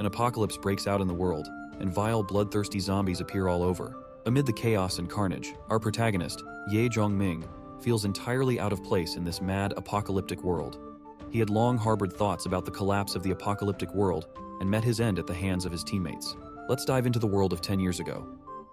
an apocalypse breaks out in the world, and vile, bloodthirsty zombies appear all over. Amid the chaos and carnage, our protagonist, Ye Zhongming, feels entirely out of place in this mad, apocalyptic world. He had long harbored thoughts about the collapse of the apocalyptic world and met his end at the hands of his teammates. Let's dive into the world of 10 years ago.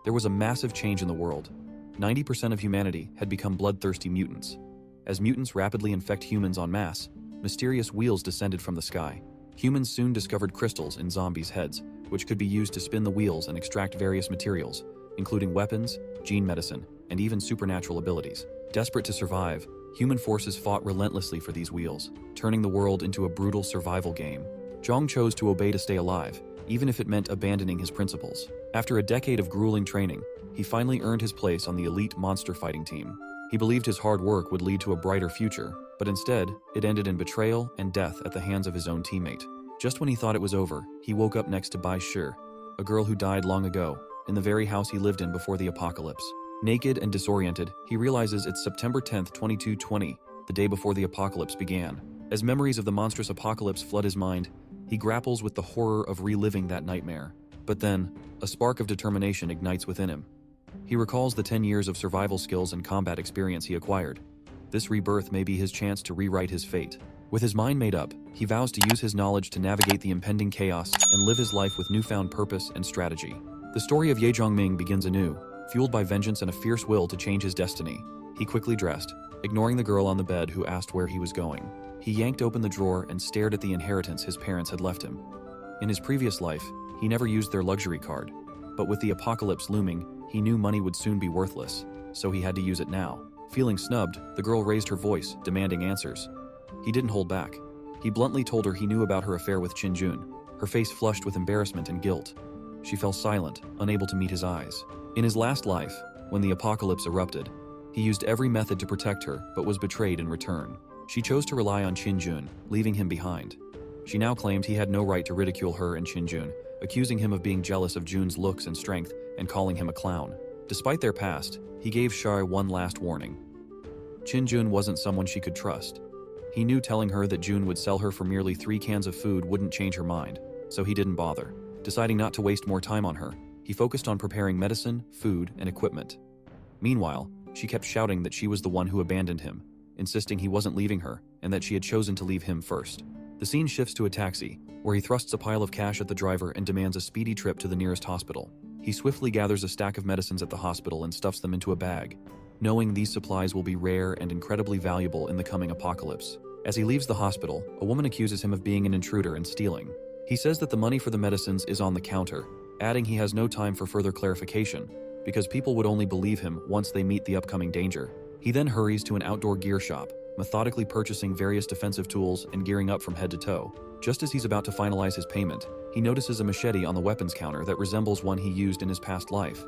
There was a massive change in the world. 90% of humanity had become bloodthirsty mutants. As mutants rapidly infect humans en masse, mysterious wheels descended from the sky. Humans soon discovered crystals in zombies' heads, which could be used to spin the wheels and extract various materials, including weapons, gene medicine, and even supernatural abilities. Desperate to survive, human forces fought relentlessly for these wheels, turning the world into a brutal survival game. Zhong chose to obey to stay alive, even if it meant abandoning his principles. After a decade of grueling training, he finally earned his place on the elite monster fighting team. He believed his hard work would lead to a brighter future, but instead, it ended in betrayal and death at the hands of his own teammate. Just when he thought it was over, he woke up next to Bai Shi, a girl who died long ago, in the very house he lived in before the apocalypse. Naked and disoriented, he realizes it's September 10th, 2220, the day before the apocalypse began. As memories of the monstrous apocalypse flood his mind, he grapples with the horror of reliving that nightmare. But then, a spark of determination ignites within him. He recalls the 10 years of survival skills and combat experience he acquired. This rebirth may be his chance to rewrite his fate. With his mind made up, he vows to use his knowledge to navigate the impending chaos and live his life with newfound purpose and strategy. The story of Ye Zhongming begins anew, fueled by vengeance and a fierce will to change his destiny. He quickly dressed, ignoring the girl on the bed who asked where he was going. He yanked open the drawer and stared at the inheritance his parents had left him. In his previous life, he never used their luxury card, but with the apocalypse looming, he knew money would soon be worthless, so he had to use it now. Feeling snubbed, the girl raised her voice, demanding answers. He didn't hold back. He bluntly told her he knew about her affair with Qinjun, her face flushed with embarrassment and guilt. She fell silent, unable to meet his eyes. In his last life, when the apocalypse erupted, he used every method to protect her, but was betrayed in return. She chose to rely on Qinjun, leaving him behind. She now claimed he had no right to ridicule her and Qinjun, accusing him of being jealous of Jun's looks and strength and calling him a clown. Despite their past, he gave Shai one last warning. Qinjun wasn't someone she could trust. He knew telling her that Jun would sell her for merely 3 cans of food wouldn't change her mind, so he didn't bother. Deciding not to waste more time on her, he focused on preparing medicine, food, and equipment. Meanwhile, she kept shouting that she was the one who abandoned him, insisting he wasn't leaving her and that she had chosen to leave him first. The scene shifts to a taxi, where he thrusts a pile of cash at the driver and demands a speedy trip to the nearest hospital. He swiftly gathers a stack of medicines at the hospital and stuffs them into a bag, knowing these supplies will be rare and incredibly valuable in the coming apocalypse. As he leaves the hospital, a woman accuses him of being an intruder and stealing. He says that the money for the medicines is on the counter, adding he has no time for further clarification, because people would only believe him once they meet the upcoming danger. He then hurries to an outdoor gear shop, methodically purchasing various defensive tools and gearing up from head to toe. Just as he's about to finalize his payment, he notices a machete on the weapons counter that resembles one he used in his past life.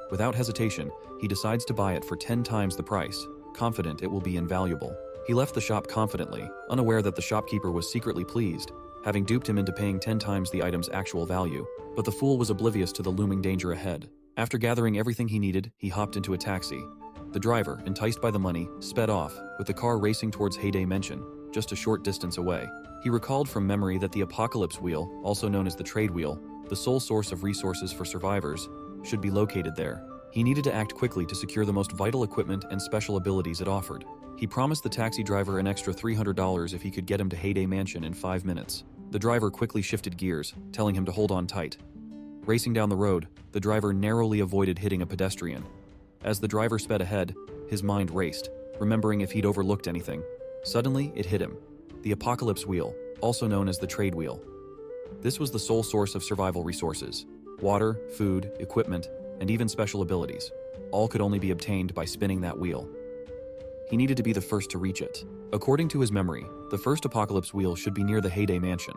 Without hesitation, he decides to buy it for 10 times the price, confident it will be invaluable. He left the shop confidently, unaware that the shopkeeper was secretly pleased, having duped him into paying 10 times the item's actual value. But the fool was oblivious to the looming danger ahead. After gathering everything he needed, he hopped into a taxi. The driver, enticed by the money, sped off, with the car racing towards Heyday Mansion, just a short distance away. He recalled from memory that the Apocalypse Wheel, also known as the Trade Wheel, the sole source of resources for survivors, should be located there. He needed to act quickly to secure the most vital equipment and special abilities it offered. He promised the taxi driver an extra $300 if he could get him to Heyday Mansion in 5 minutes. The driver quickly shifted gears, telling him to hold on tight. Racing down the road, the driver narrowly avoided hitting a pedestrian. As the driver sped ahead, his mind raced, remembering if he'd overlooked anything. Suddenly, it hit him. The Apocalypse Wheel, also known as the Trade Wheel. This was the sole source of survival resources. Water, food, equipment, and even special abilities. All could only be obtained by spinning that wheel. He needed to be the first to reach it. According to his memory, the first Apocalypse Wheel should be near the Heyday Mansion,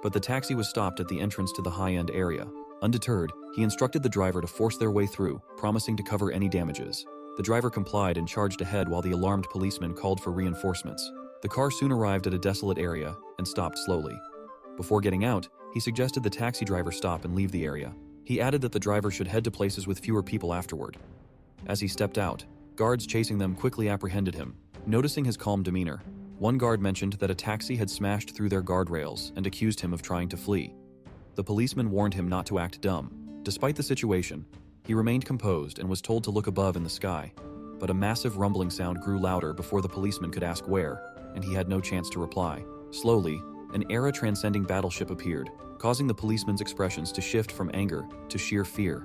but the taxi was stopped at the entrance to the high-end area. Undeterred, he instructed the driver to force their way through, promising to cover any damages. The driver complied and charged ahead while the alarmed policeman called for reinforcements. The car soon arrived at a desolate area and stopped slowly. Before getting out, he suggested the taxi driver stop and leave the area. He added that the driver should head to places with fewer people afterward. As he stepped out, guards chasing them quickly apprehended him. Noticing his calm demeanor, one guard mentioned that a taxi had smashed through their guardrails and accused him of trying to flee. The policeman warned him not to act dumb. Despite the situation, he remained composed and was told to look above in the sky. But a massive rumbling sound grew louder before the policeman could ask where, and he had no chance to reply. Slowly, an era-transcending battleship appeared, causing the policeman's expressions to shift from anger to sheer fear.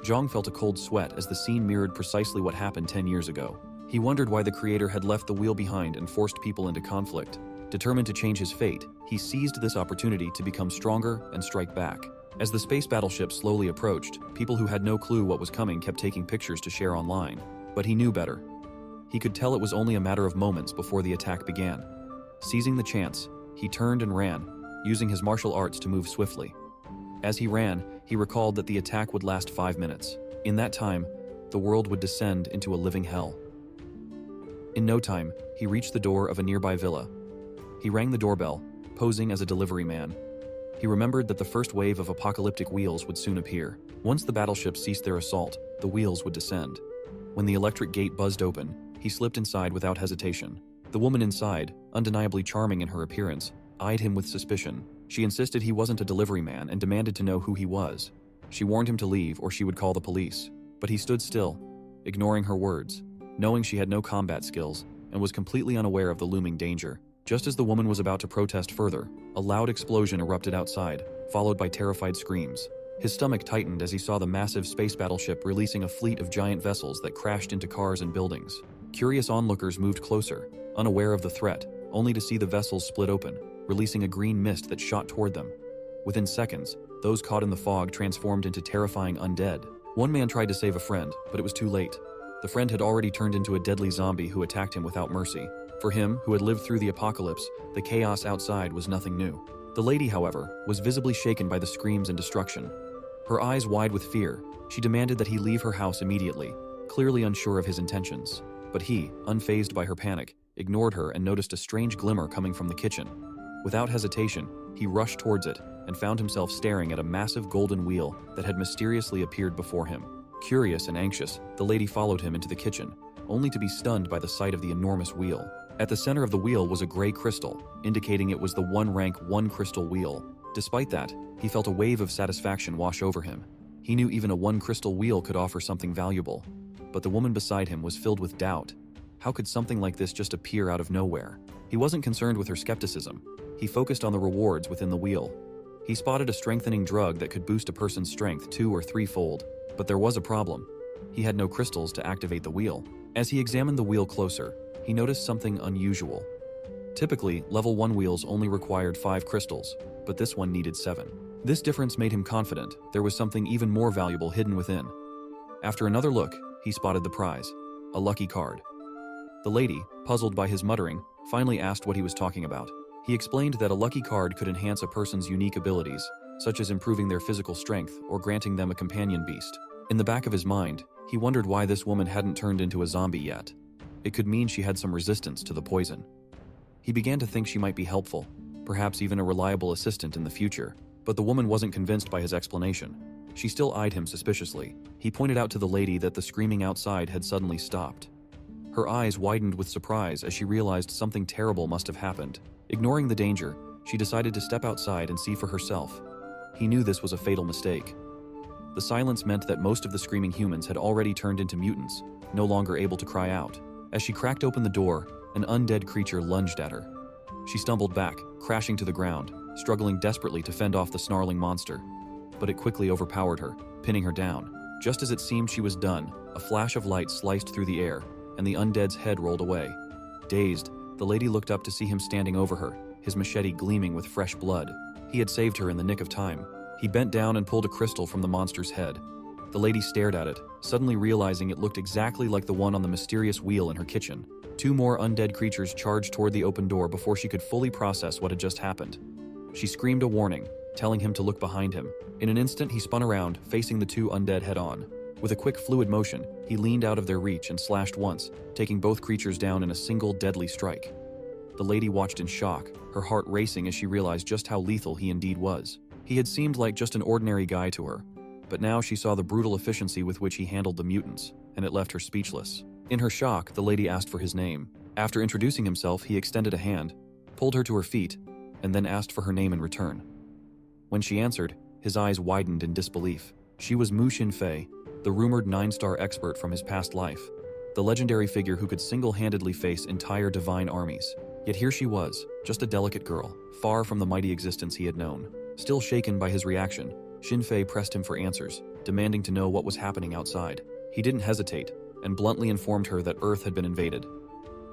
Zhang felt a cold sweat as the scene mirrored precisely what happened 10 years ago. He wondered why the creator had left the wheel behind and forced people into conflict. Determined to change his fate, he seized this opportunity to become stronger and strike back. As the space battleship slowly approached, people who had no clue what was coming kept taking pictures to share online. But he knew better. He could tell it was only a matter of moments before the attack began. Seizing the chance, he turned and ran, using his martial arts to move swiftly. As he ran, he recalled that the attack would last 5 minutes. In that time, the world would descend into a living hell. In no time, he reached the door of a nearby villa. He rang the doorbell, posing as a delivery man. He remembered that the first wave of apocalyptic wheels would soon appear. Once the battleship ceased their assault, the wheels would descend. When the electric gate buzzed open, he slipped inside without hesitation. The woman inside, undeniably charming in her appearance, eyed him with suspicion. She insisted he wasn't a delivery man and demanded to know who he was. She warned him to leave or she would call the police. But he stood still, ignoring her words, knowing she had no combat skills and was completely unaware of the looming danger. Just as the woman was about to protest further, a loud explosion erupted outside, followed by terrified screams. His stomach tightened as he saw the massive space battleship releasing a fleet of giant vessels that crashed into cars and buildings. Curious onlookers moved closer, unaware of the threat, only to see the vessels split open, releasing a green mist that shot toward them. Within seconds, those caught in the fog transformed into terrifying undead. One man tried to save a friend, but it was too late. The friend had already turned into a deadly zombie who attacked him without mercy. For him, who had lived through the apocalypse, the chaos outside was nothing new. The lady, however, was visibly shaken by the screams and destruction. Her eyes wide with fear, she demanded that he leave her house immediately, clearly unsure of his intentions. But he, unfazed by her panic, ignored her and noticed a strange glimmer coming from the kitchen. Without hesitation, he rushed towards it and found himself staring at a massive golden wheel that had mysteriously appeared before him. Curious and anxious, the lady followed him into the kitchen, only to be stunned by the sight of the enormous wheel. At the center of the wheel was a gray crystal, indicating it was the one-rank, one-crystal wheel. Despite that, he felt a wave of satisfaction wash over him. He knew even a one-crystal wheel could offer something valuable. But the woman beside him was filled with doubt. How could something like this just appear out of nowhere? He wasn't concerned with her skepticism. He focused on the rewards within the wheel. He spotted a strengthening drug that could boost a person's strength 2- or 3-fold. But there was a problem. He had no crystals to activate the wheel. As he examined the wheel closer, he noticed something unusual. Typically, level 1 wheels only required 5 crystals, but this one needed 7. This difference made him confident there was something even more valuable hidden within. After another look, he spotted the prize, a lucky card. The lady, puzzled by his muttering, finally asked what he was talking about. He explained that a lucky card could enhance a person's unique abilities, such as improving their physical strength or granting them a companion beast. In the back of his mind, he wondered why this woman hadn't turned into a zombie yet. It could mean she had some resistance to the poison. He began to think she might be helpful, perhaps even a reliable assistant in the future, but the woman wasn't convinced by his explanation. She still eyed him suspiciously. He pointed out to the lady that the screaming outside had suddenly stopped. Her eyes widened with surprise as she realized something terrible must have happened. Ignoring the danger, she decided to step outside and see for herself. He knew this was a fatal mistake. The silence meant that most of the screaming humans had already turned into mutants, no longer able to cry out. As she cracked open the door, an undead creature lunged at her. She stumbled back, crashing to the ground, struggling desperately to fend off the snarling monster. But it quickly overpowered her, pinning her down. Just as it seemed she was done, a flash of light sliced through the air, and the undead's head rolled away. Dazed, the lady looked up to see him standing over her, his machete gleaming with fresh blood. He had saved her in the nick of time. He bent down and pulled a crystal from the monster's head. The lady stared at it, suddenly realizing it looked exactly like the one on the mysterious wheel in her kitchen. 2 more undead creatures charged toward the open door before she could fully process what had just happened. She screamed a warning, telling him to look behind him. In an instant, he spun around, facing the 2 undead head-on. With a quick, fluid motion, he leaned out of their reach and slashed once, taking both creatures down in a single deadly strike. The lady watched in shock, her heart racing as she realized just how lethal he indeed was. He had seemed like just an ordinary guy to her, but now she saw the brutal efficiency with which he handled the mutants, and it left her speechless. In her shock, the lady asked for his name. After introducing himself, he extended a hand, pulled her to her feet, and then asked for her name in return. When she answered, his eyes widened in disbelief. She was Mu Xinfei, the rumored 9-star expert from his past life, the legendary figure who could single-handedly face entire divine armies. Yet here she was, just a delicate girl, far from the mighty existence he had known. Still shaken by his reaction, Xinfei pressed him for answers, demanding to know what was happening outside. He didn't hesitate, and bluntly informed her that Earth had been invaded.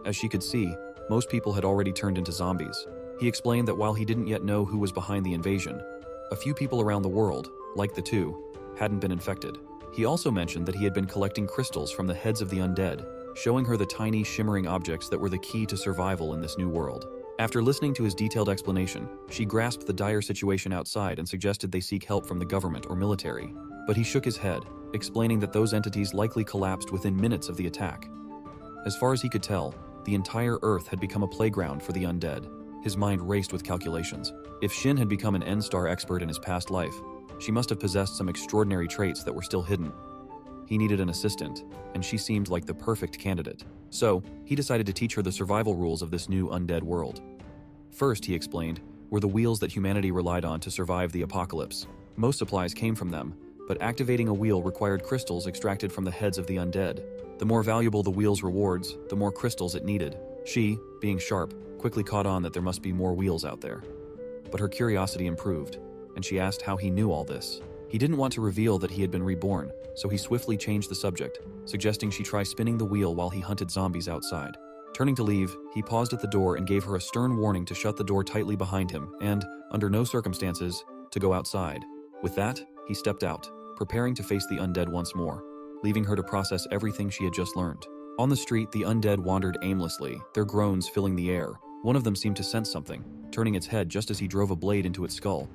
As she could see, most people had already turned into zombies. He explained that while he didn't yet know who was behind the invasion, a few people around the world, like the two, hadn't been infected. He also mentioned that he had been collecting crystals from the heads of the undead, showing her the tiny, shimmering objects that were the key to survival in this new world. After listening to his detailed explanation, she grasped the dire situation outside and suggested they seek help from the government or military. But he shook his head, explaining that those entities likely collapsed within minutes of the attack. As far as he could tell, the entire Earth had become a playground for the undead. His mind raced with calculations. If Xin had become an N-star expert in his past life, she must have possessed some extraordinary traits that were still hidden. He needed an assistant, and she seemed like the perfect candidate. So, he decided to teach her the survival rules of this new undead world. First, he explained, were the wheels that humanity relied on to survive the apocalypse. Most supplies came from them, but activating a wheel required crystals extracted from the heads of the undead. The more valuable the wheel's rewards, the more crystals it needed. She, being sharp, quickly caught on that there must be more wheels out there. But her curiosity improved, and she asked how he knew all this. He didn't want to reveal that he had been reborn, so he swiftly changed the subject, suggesting she try spinning the wheel while he hunted zombies outside. Turning to leave, he paused at the door and gave her a stern warning to shut the door tightly behind him and, under no circumstances, to go outside. With that, he stepped out, preparing to face the undead once more, leaving her to process everything she had just learned. On the street, the undead wandered aimlessly, their groans filling the air. One of them seemed to sense something, turning its head just as he drove a blade into its skull.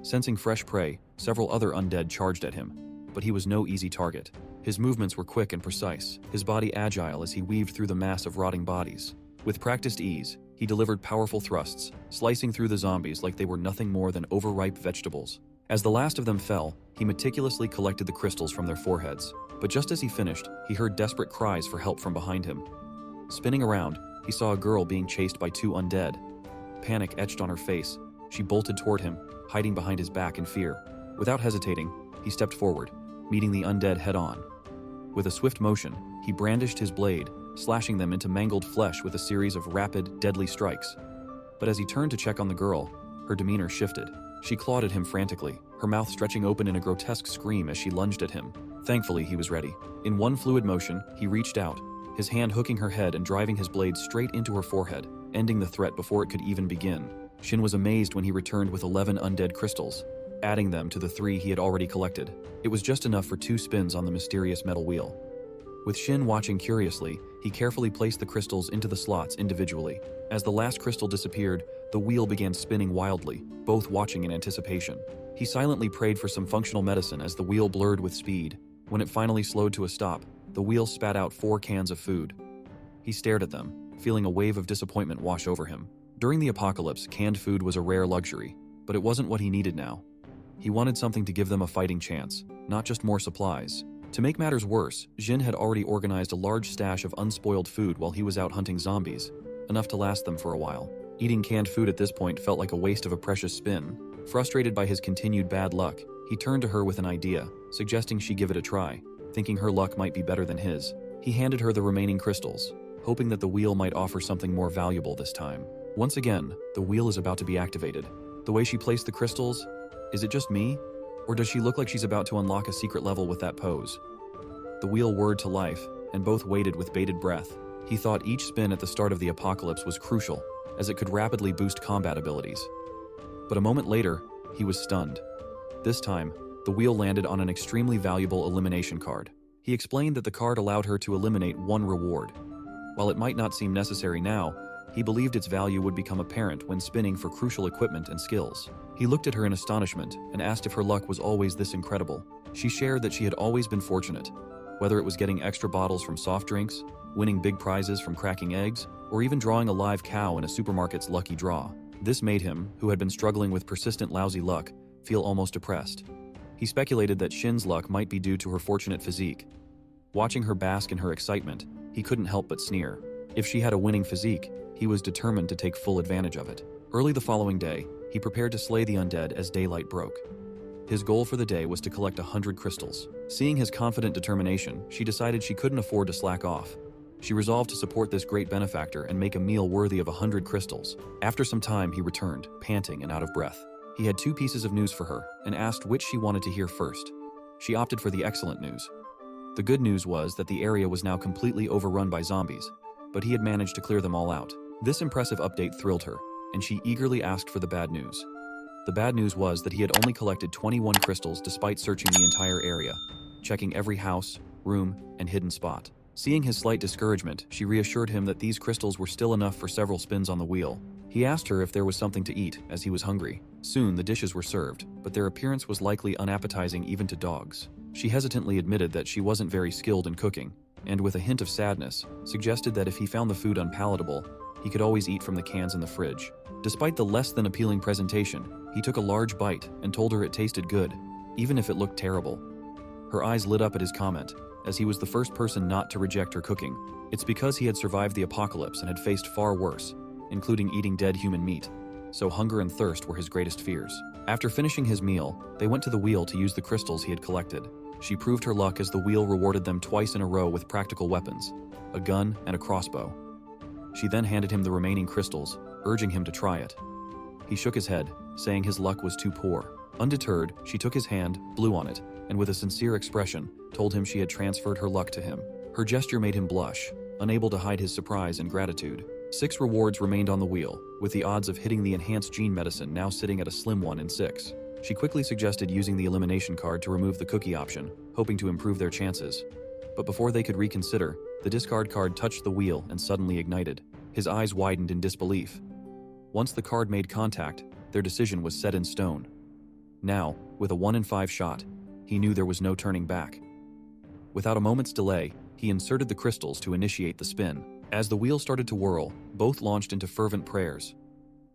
Sensing fresh prey, several other undead charged at him, but he was no easy target. His movements were quick and precise, his body agile as he weaved through the mass of rotting bodies. With practiced ease, he delivered powerful thrusts, slicing through the zombies like they were nothing more than overripe vegetables. As the last of them fell, he meticulously collected the crystals from their foreheads. But just as he finished, he heard desperate cries for help from behind him. Spinning around, he saw a girl being chased by two undead. Panic etched on her face. She bolted toward him, hiding behind his back in fear. Without hesitating, he stepped forward, meeting the undead head-on. With a swift motion, he brandished his blade, slashing them into mangled flesh with a series of rapid, deadly strikes. But as he turned to check on the girl, her demeanor shifted. She clawed at him frantically, her mouth stretching open in a grotesque scream as she lunged at him. Thankfully, he was ready. In one fluid motion, he reached out, his hand hooking her head and driving his blade straight into her forehead, ending the threat before it could even begin. Xin was amazed when he returned with 11 undead crystals, adding them to the 3 he had already collected. It was just enough for 2 spins on the mysterious metal wheel. With Xin watching curiously, he carefully placed the crystals into the slots individually. As the last crystal disappeared, the wheel began spinning wildly, both watching in anticipation. He silently prayed for some functional medicine as the wheel blurred with speed. When it finally slowed to a stop, the wheel spat out 4 cans of food. He stared at them, feeling a wave of disappointment wash over him. During the apocalypse, canned food was a rare luxury, but it wasn't what he needed now. He wanted something to give them a fighting chance, not just more supplies. To make matters worse, Xin had already organized a large stash of unspoiled food while he was out hunting zombies, enough to last them for a while. Eating canned food at this point felt like a waste of a precious spin. Frustrated by his continued bad luck, he turned to her with an idea, suggesting she give it a try, thinking her luck might be better than his. He handed her the remaining crystals, hoping that the wheel might offer something more valuable this time. Once again, the wheel is about to be activated. The way she placed the crystals, is it just me? Or does she look like she's about to unlock a secret level with that pose? The wheel whirred to life, and both waited with bated breath. He thought each spin at the start of the apocalypse was crucial, as it could rapidly boost combat abilities. But a moment later, he was stunned. This time, the wheel landed on an extremely valuable elimination card. He explained that the card allowed her to eliminate 1 reward. While it might not seem necessary now, he believed its value would become apparent when spinning for crucial equipment and skills. He looked at her in astonishment and asked if her luck was always this incredible. She shared that she had always been fortunate, whether it was getting extra bottles from soft drinks, winning big prizes from cracking eggs, or even drawing a live cow in a supermarket's lucky draw. This made him, who had been struggling with persistent lousy luck, feel almost depressed. He speculated that Xin's luck might be due to her fortunate physique. Watching her bask in her excitement, he couldn't help but sneer. If she had a winning physique, he was determined to take full advantage of it. Early the following day, He prepared to slay the undead as daylight broke. His goal for the day was to collect 100 crystals. Seeing his confident determination, she decided she couldn't afford to slack off. She resolved to support this great benefactor and make a meal worthy of 100 crystals. After some time, he returned, panting and out of breath. He had 2 pieces of news for her and asked which she wanted to hear first. She opted for the excellent news. The good news was that the area was now completely overrun by zombies, but he had managed to clear them all out. This impressive update thrilled her, and she eagerly asked for the bad news. The bad news was that he had only collected 21 crystals despite searching the entire area, checking every house, room, and hidden spot. Seeing his slight discouragement, she reassured him that these crystals were still enough for several spins on the wheel. He asked her if there was something to eat, as he was hungry. Soon, the dishes were served, but their appearance was likely unappetizing even to dogs. She hesitantly admitted that she wasn't very skilled in cooking, and with a hint of sadness, suggested that if he found the food unpalatable, he could always eat from the cans in the fridge. Despite the less than appealing presentation, he took a large bite and told her it tasted good, even if it looked terrible. Her eyes lit up at his comment, as he was the first person not to reject her cooking. It's because he had survived the apocalypse and had faced far worse, including eating dead human meat, so hunger and thirst were his greatest fears. After finishing his meal, they went to the wheel to use the crystals he had collected. She proved her luck as the wheel rewarded them twice in a row with practical weapons, a gun and a crossbow. She then handed him the remaining crystals, urging him to try it. He shook his head, saying his luck was too poor. Undeterred, she took his hand, blew on it, and with a sincere expression, told him she had transferred her luck to him. Her gesture made him blush, unable to hide his surprise and gratitude. 6 rewards remained on the wheel, with the odds of hitting the enhanced gene medicine now sitting at a slim 1 in 6. She quickly suggested using the elimination card to remove the cookie option, hoping to improve their chances. But before they could reconsider, the discard card touched the wheel and suddenly ignited. His eyes widened in disbelief. Once the card made contact, their decision was set in stone. Now, with a 1 in 5 shot, he knew there was no turning back. Without a moment's delay, he inserted the crystals to initiate the spin. As the wheel started to whirl, both launched into fervent prayers.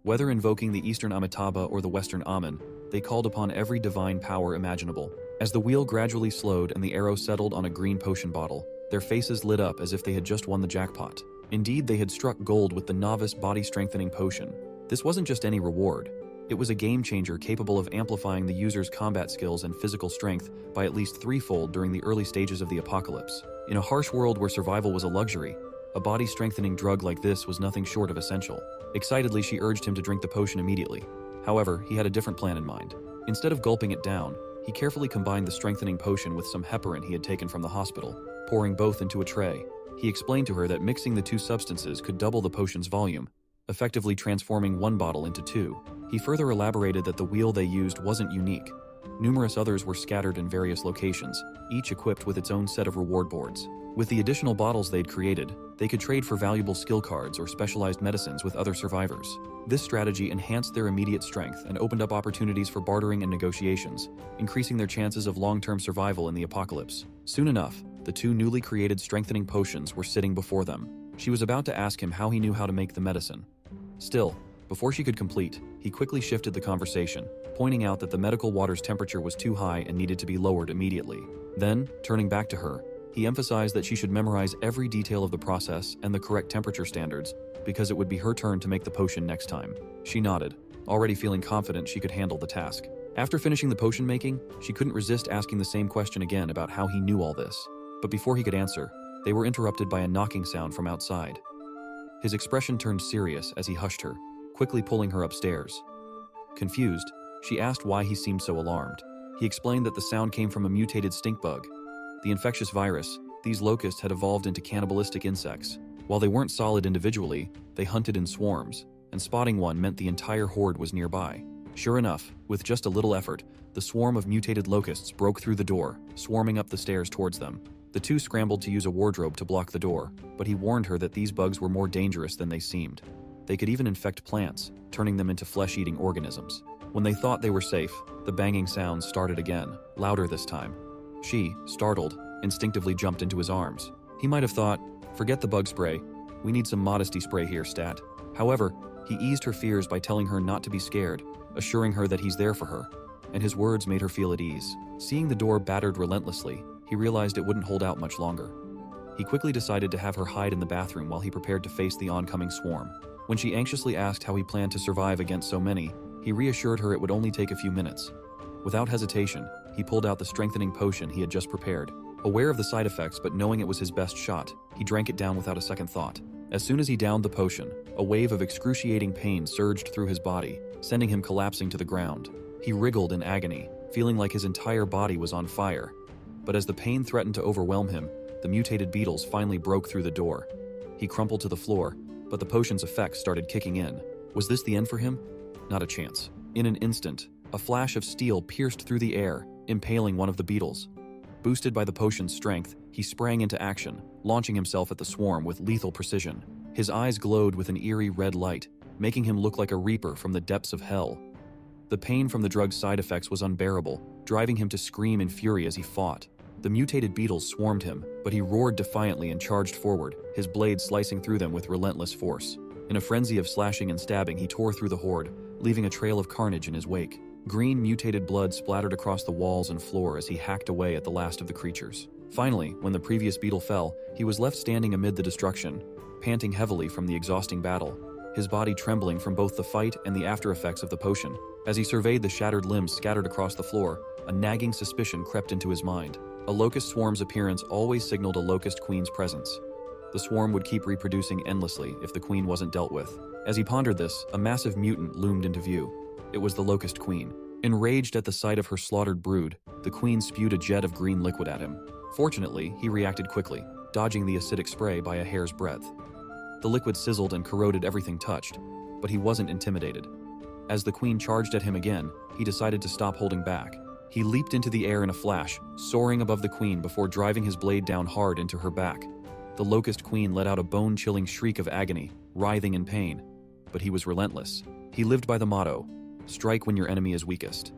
Whether invoking the Eastern Amitabha or the Western Amen, they called upon every divine power imaginable. As the wheel gradually slowed and the arrow settled on a green potion bottle, their faces lit up as if they had just won the jackpot. Indeed, they had struck gold with the novice body-strengthening potion. This wasn't just any reward. It was a game-changer capable of amplifying the user's combat skills and physical strength by at least 3-fold during the early stages of the apocalypse. In a harsh world where survival was a luxury, a body-strengthening drug like this was nothing short of essential. Excitedly, she urged him to drink the potion immediately. However, he had a different plan in mind. Instead of gulping it down, he carefully combined the strengthening potion with some heparin he had taken from the hospital, pouring both into a tray. He explained to her that mixing the 2 substances could double the potion's volume, effectively transforming 1 bottle into 2. He further elaborated that the wheel they used wasn't unique. Numerous others were scattered in various locations, each equipped with its own set of reward boards. With the additional bottles they'd created, they could trade for valuable skill cards or specialized medicines with other survivors. This strategy enhanced their immediate strength and opened up opportunities for bartering and negotiations, increasing their chances of long-term survival in the apocalypse. Soon enough, the 2 newly created strengthening potions were sitting before them. She was about to ask him how he knew how to make the medicine. Still, before she could complete, he quickly shifted the conversation, pointing out that the medical water's temperature was too high and needed to be lowered immediately. Then, turning back to her, he emphasized that she should memorize every detail of the process and the correct temperature standards, because it would be her turn to make the potion next time. She nodded, already feeling confident she could handle the task. After finishing the potion making, she couldn't resist asking the same question again about how he knew all this. But before he could answer, they were interrupted by a knocking sound from outside. His expression turned serious as he hushed her, quickly pulling her upstairs. Confused, she asked why he seemed so alarmed. He explained that the sound came from a mutated stink bug. The infectious virus, these locusts had evolved into cannibalistic insects. While they weren't solid individually, they hunted in swarms, and spotting one meant the entire horde was nearby. Sure enough, with just a little effort, the swarm of mutated locusts broke through the door, swarming up the stairs towards them. The 2 scrambled to use a wardrobe to block the door, but he warned her that these bugs were more dangerous than they seemed. They could even infect plants, turning them into flesh-eating organisms. When they thought they were safe, the banging sounds started again, louder this time. She, startled, instinctively jumped into his arms. He might have thought, forget the bug spray, we need some modesty spray here, stat. However, he eased her fears by telling her not to be scared, assuring her that he's there for her, and his words made her feel at ease. Seeing the door battered relentlessly, he realized it wouldn't hold out much longer. He quickly decided to have her hide in the bathroom while he prepared to face the oncoming swarm. When she anxiously asked how he planned to survive against so many, He reassured her it would only take a few minutes. Without hesitation, he pulled out the strengthening potion he had just prepared. Aware of the side effects but knowing it was his best shot, he drank it down without a second thought. As soon as he downed the potion, a wave of excruciating pain surged through his body, sending him collapsing to the ground. He wriggled in agony, feeling like his entire body was on fire. But as the pain threatened to overwhelm him, the mutated beetles finally broke through the door. He crumpled to the floor, but the potion's effects started kicking in. Was this the end for him? Not a chance. In an instant, a flash of steel pierced through the air, impaling one of the beetles. Boosted by the potion's strength, he sprang into action, launching himself at the swarm with lethal precision. His eyes glowed with an eerie red light, making him look like a reaper from the depths of hell. The pain from the drug's side effects was unbearable, driving him to scream in fury as he fought. The mutated beetles swarmed him, but he roared defiantly and charged forward, his blade slicing through them with relentless force. In a frenzy of slashing and stabbing, he tore through the horde, leaving a trail of carnage in his wake. Green, mutated blood splattered across the walls and floor as he hacked away at the last of the creatures. Finally, when the previous beetle fell, he was left standing amid the destruction, panting heavily from the exhausting battle, his body trembling from both the fight and the after-effects of the potion. As he surveyed the shattered limbs scattered across the floor, a nagging suspicion crept into his mind. A locust swarm's appearance always signaled a locust queen's presence. The swarm would keep reproducing endlessly if the queen wasn't dealt with. As he pondered this, a massive mutant loomed into view. It was the locust queen. Enraged at the sight of her slaughtered brood, the queen spewed a jet of green liquid at him. Fortunately, he reacted quickly, dodging the acidic spray by a hair's breadth. The liquid sizzled and corroded everything touched, but he wasn't intimidated. As the queen charged at him again, he decided to stop holding back. He leaped into the air in a flash, soaring above the queen before driving his blade down hard into her back. The locust queen let out a bone-chilling shriek of agony, writhing in pain. But he was relentless. He lived by the motto, "Strike when your enemy is weakest."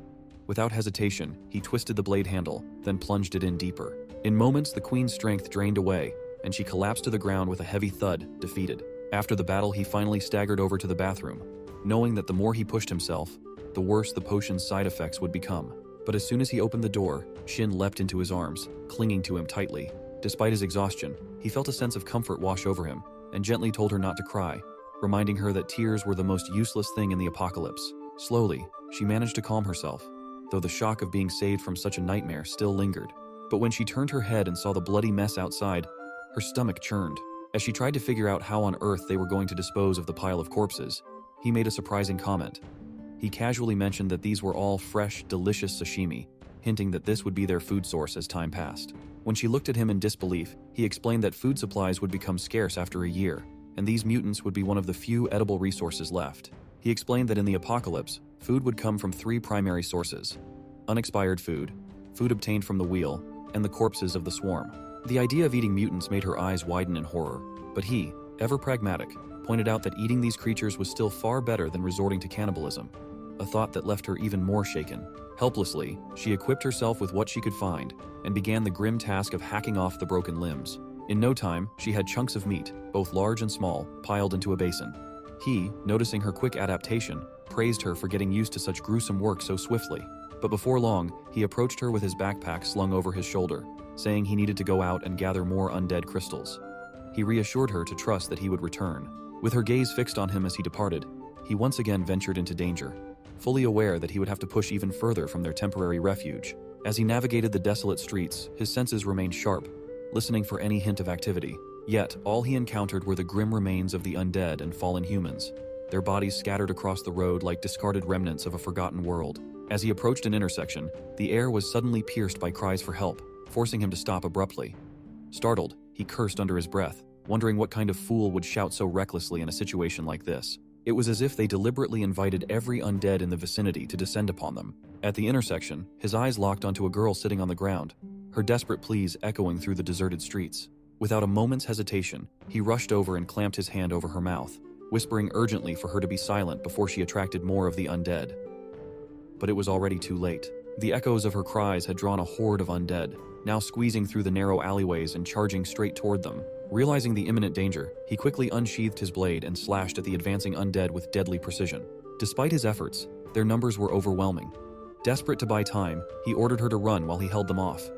Without hesitation, he twisted the blade handle, then plunged it in deeper. In moments, the queen's strength drained away, and she collapsed to the ground with a heavy thud, defeated. After the battle, he finally staggered over to the bathroom, knowing that the more he pushed himself, the worse the potion's side effects would become. But as soon as he opened the door, Shin leapt into his arms, clinging to him tightly. Despite his exhaustion, he felt a sense of comfort wash over him, and gently told her not to cry, reminding her that tears were the most useless thing in the apocalypse. Slowly, she managed to calm herself, though the shock of being saved from such a nightmare still lingered. But when she turned her head and saw the bloody mess outside, her stomach churned. As she tried to figure out how on earth they were going to dispose of the pile of corpses, he made a surprising comment. He casually mentioned that these were all fresh, delicious sashimi, hinting that this would be their food source as time passed. When she looked at him in disbelief, he explained that food supplies would become scarce after a year, and these mutants would be one of the few edible resources left. He explained that in the apocalypse, food would come from 3 primary sources: unexpired food, food obtained from the wheel, and the corpses of the swarm. The idea of eating mutants made her eyes widen in horror, but he, ever pragmatic, pointed out that eating these creatures was still far better than resorting to cannibalism, a thought that left her even more shaken. Helplessly, she equipped herself with what she could find and began the grim task of hacking off the broken limbs. In no time, she had chunks of meat, both large and small, piled into a basin. He, noticing her quick adaptation, praised her for getting used to such gruesome work so swiftly. But before long, he approached her with his backpack slung over his shoulder, saying he needed to go out and gather more undead crystals. He reassured her to trust that he would return. With her gaze fixed on him as he departed, he once again ventured into danger, fully aware that he would have to push even further from their temporary refuge. As he navigated the desolate streets, his senses remained sharp, listening for any hint of activity. Yet, all he encountered were the grim remains of the undead and fallen humans, their bodies scattered across the road like discarded remnants of a forgotten world. As he approached an intersection, the air was suddenly pierced by cries for help, forcing him to stop abruptly. Startled, he cursed under his breath, wondering what kind of fool would shout so recklessly in a situation like this. It was as if they deliberately invited every undead in the vicinity to descend upon them. At the intersection, his eyes locked onto a girl sitting on the ground, her desperate pleas echoing through the deserted streets. Without a moment's hesitation, he rushed over and clamped his hand over her mouth, whispering urgently for her to be silent before she attracted more of the undead. But it was already too late. The echoes of her cries had drawn a horde of undead, now squeezing through the narrow alleyways and charging straight toward them. Realizing the imminent danger, he quickly unsheathed his blade and slashed at the advancing undead with deadly precision. Despite his efforts, their numbers were overwhelming. Desperate to buy time, he ordered her to run while he held them off.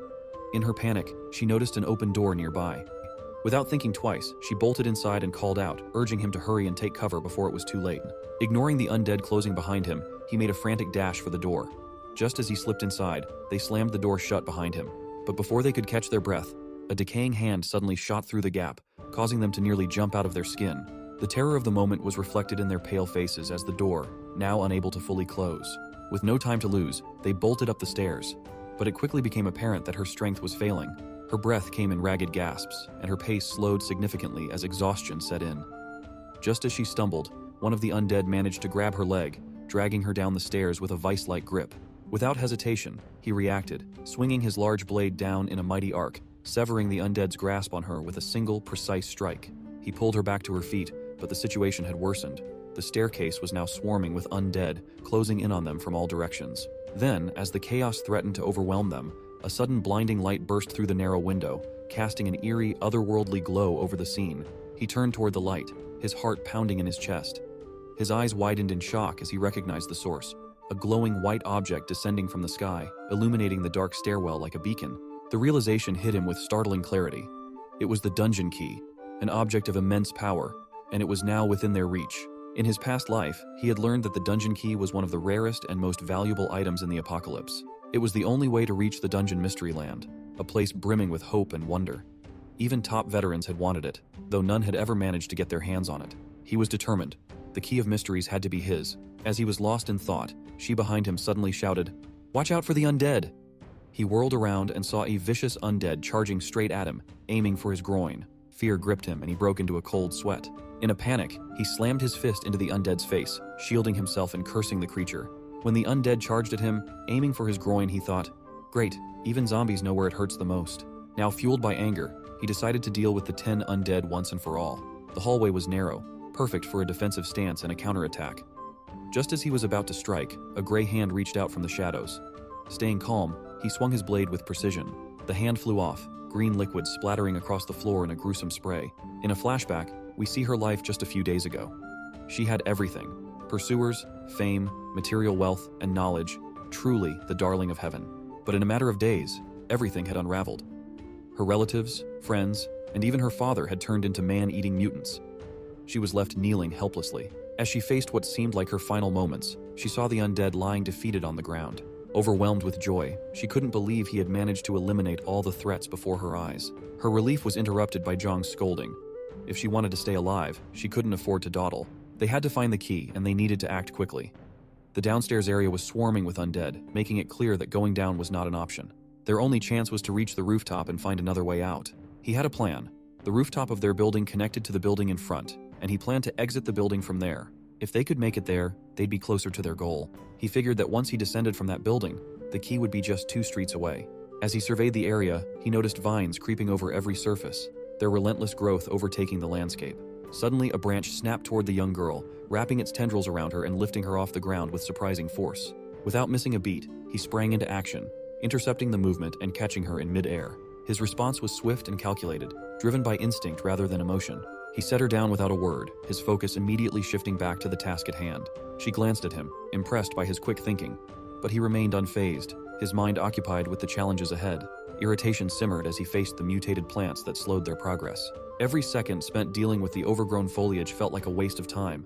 In her panic, she noticed an open door nearby. Without thinking twice, she bolted inside and called out, urging him to hurry and take cover before it was too late. Ignoring the undead closing behind him, He made a frantic dash for the door. Just as he slipped inside, they slammed the door shut behind him. But before they could catch their breath, a decaying hand suddenly shot through the gap, causing them to nearly jump out of their skin. The terror of the moment was reflected in their pale faces as the door, now unable to fully close. With no time to lose, they bolted up the stairs. But it quickly became apparent that her strength was failing. Her breath came in ragged gasps, and her pace slowed significantly as exhaustion set in. Just as she stumbled, one of the undead managed to grab her leg, dragging her down the stairs with a vice-like grip. Without hesitation, he reacted, swinging his large blade down in a mighty arc, severing the undead's grasp on her with a single, precise strike. He pulled her back to her feet, but the situation had worsened. The staircase was now swarming with undead, closing in on them from all directions. Then, as the chaos threatened to overwhelm them, a sudden blinding light burst through the narrow window, casting an eerie, otherworldly glow over the scene. He turned toward the light, his heart pounding in his chest. His eyes widened in shock as he recognized the source, a glowing white object descending from the sky, illuminating the dark stairwell like a beacon. The realization hit him with startling clarity. It was the dungeon key, an object of immense power, and it was now within their reach. In his past life, he had learned that the dungeon key was one of the rarest and most valuable items in the apocalypse. It was the only way to reach the dungeon mystery land, a place brimming with hope and wonder. Even top veterans had wanted it, though none had ever managed to get their hands on it. He was determined. The key of mysteries had to be his. As he was lost in thought, she behind him suddenly shouted, "Watch out for the undead!" He whirled around and saw a vicious undead charging straight at him, aiming for his groin. Fear gripped him and he broke into a cold sweat. In a panic, he slammed his fist into the undead's face, shielding himself and cursing the creature. When the undead charged at him, aiming for his groin, he thought, "Great, even zombies know where it hurts the most." Now fueled by anger, he decided to deal with the 10 undead once and for all. The hallway was narrow, perfect for a defensive stance and a counterattack. Just as he was about to strike, a gray hand reached out from the shadows. Staying calm, he swung his blade with precision. The hand flew off, green liquid splattering across the floor in a gruesome spray. In a flashback, we see her life just a few days ago. She had everything: pursuers, fame, material wealth, and knowledge, truly the darling of heaven. But in a matter of days, everything had unraveled. Her relatives, friends, and even her father had turned into man-eating mutants. She was left kneeling helplessly. As she faced what seemed like her final moments, she saw the undead lying defeated on the ground. Overwhelmed with joy, she couldn't believe he had managed to eliminate all the threats before her eyes. Her relief was interrupted by Zhang's scolding. If she wanted to stay alive, she couldn't afford to dawdle. They had to find the key, and they needed to act quickly. The downstairs area was swarming with undead, making it clear that going down was not an option. Their only chance was to reach the rooftop and find another way out. He had a plan. The rooftop of their building connected to the building in front, and he planned to exit the building from there. If they could make it there, they'd be closer to their goal. He figured that once he descended from that building, the key would be just 2 streets away. As he surveyed the area, he noticed vines creeping over every surface, their relentless growth overtaking the landscape. Suddenly, a branch snapped toward the young girl, wrapping its tendrils around her and lifting her off the ground with surprising force. Without missing a beat, he sprang into action, intercepting the movement and catching her in mid-air. His response was swift and calculated, driven by instinct rather than emotion. He set her down without a word, his focus immediately shifting back to the task at hand. She glanced at him, impressed by his quick thinking, but he remained unfazed, his mind occupied with the challenges ahead. Irritation simmered as he faced the mutated plants that slowed their progress. Every second spent dealing with the overgrown foliage felt like a waste of time.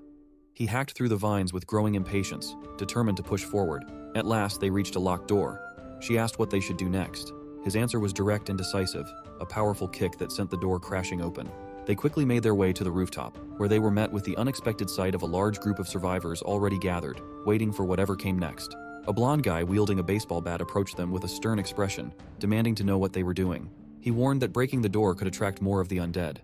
He hacked through the vines with growing impatience, determined to push forward. At last, they reached a locked door. She asked what they should do next. His answer was direct and decisive, a powerful kick that sent the door crashing open. They quickly made their way to the rooftop, where they were met with the unexpected sight of a large group of survivors already gathered, waiting for whatever came next. A blonde guy wielding a baseball bat approached them with a stern expression, demanding to know what they were doing. He warned that breaking the door could attract more of the undead.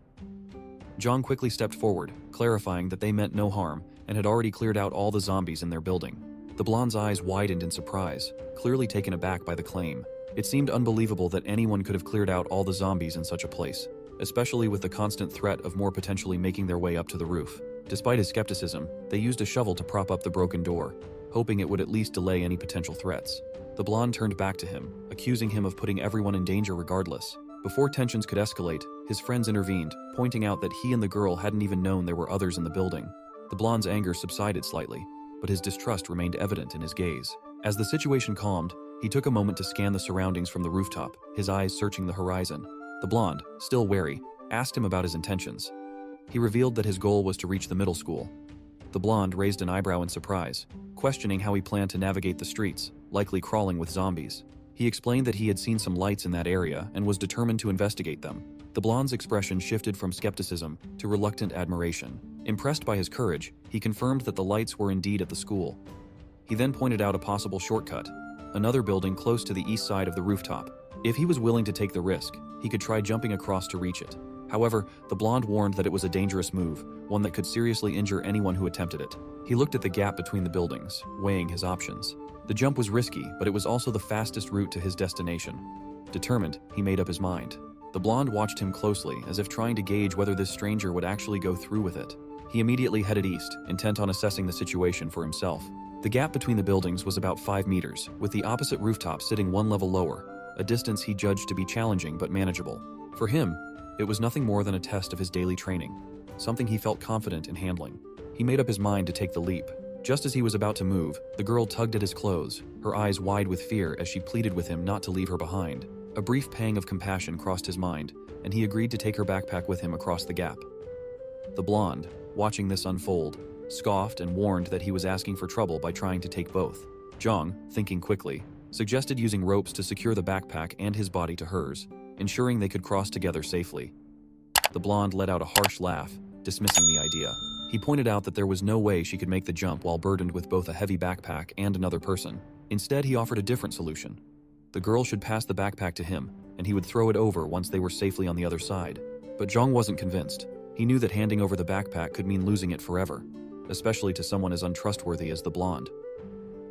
Zhang quickly stepped forward, clarifying that they meant no harm and had already cleared out all the zombies in their building. The blonde's eyes widened in surprise, clearly taken aback by the claim. It seemed unbelievable that anyone could have cleared out all the zombies in such a place, especially with the constant threat of more potentially making their way up to the roof. Despite his skepticism, they used a shovel to prop up the broken door, hoping it would at least delay any potential threats. The blonde turned back to him, accusing him of putting everyone in danger regardless. Before tensions could escalate, his friends intervened, pointing out that he and the girl hadn't even known there were others in the building. The blonde's anger subsided slightly, but his distrust remained evident in his gaze. As the situation calmed, he took a moment to scan the surroundings from the rooftop, his eyes searching the horizon. The blonde, still wary, asked him about his intentions. He revealed that his goal was to reach the middle school. The blonde raised an eyebrow in surprise, questioning how he planned to navigate the streets, likely crawling with zombies. He explained that he had seen some lights in that area and was determined to investigate them. The blonde's expression shifted from skepticism to reluctant admiration. Impressed by his courage, he confirmed that the lights were indeed at the school. He then pointed out a possible shortcut, another building close to the east side of the rooftop. If he was willing to take the risk, he could try jumping across to reach it. However, the blonde warned that it was a dangerous move, one that could seriously injure anyone who attempted it. He looked at the gap between the buildings, weighing his options. The jump was risky, but it was also the fastest route to his destination. Determined, he made up his mind. The blonde watched him closely, as if trying to gauge whether this stranger would actually go through with it. He immediately headed east, intent on assessing the situation for himself. The gap between the buildings was about 5 meters, with the opposite rooftop sitting 1 level lower, a distance he judged to be challenging but manageable. For him, it was nothing more than a test of his daily training, something he felt confident in handling. He made up his mind to take the leap. Just as he was about to move, the girl tugged at his clothes, her eyes wide with fear as she pleaded with him not to leave her behind. A brief pang of compassion crossed his mind, and he agreed to take her backpack with him across the gap. The blonde, watching this unfold, scoffed and warned that he was asking for trouble by trying to take both. Zhang, thinking quickly, suggested using ropes to secure the backpack and his body to hers, ensuring they could cross together safely. The blonde let out a harsh laugh, dismissing the idea. He pointed out that there was no way she could make the jump while burdened with both a heavy backpack and another person. Instead, he offered a different solution. The girl should pass the backpack to him, and he would throw it over once they were safely on the other side. But Zhang wasn't convinced. He knew that handing over the backpack could mean losing it forever, especially to someone as untrustworthy as the blonde.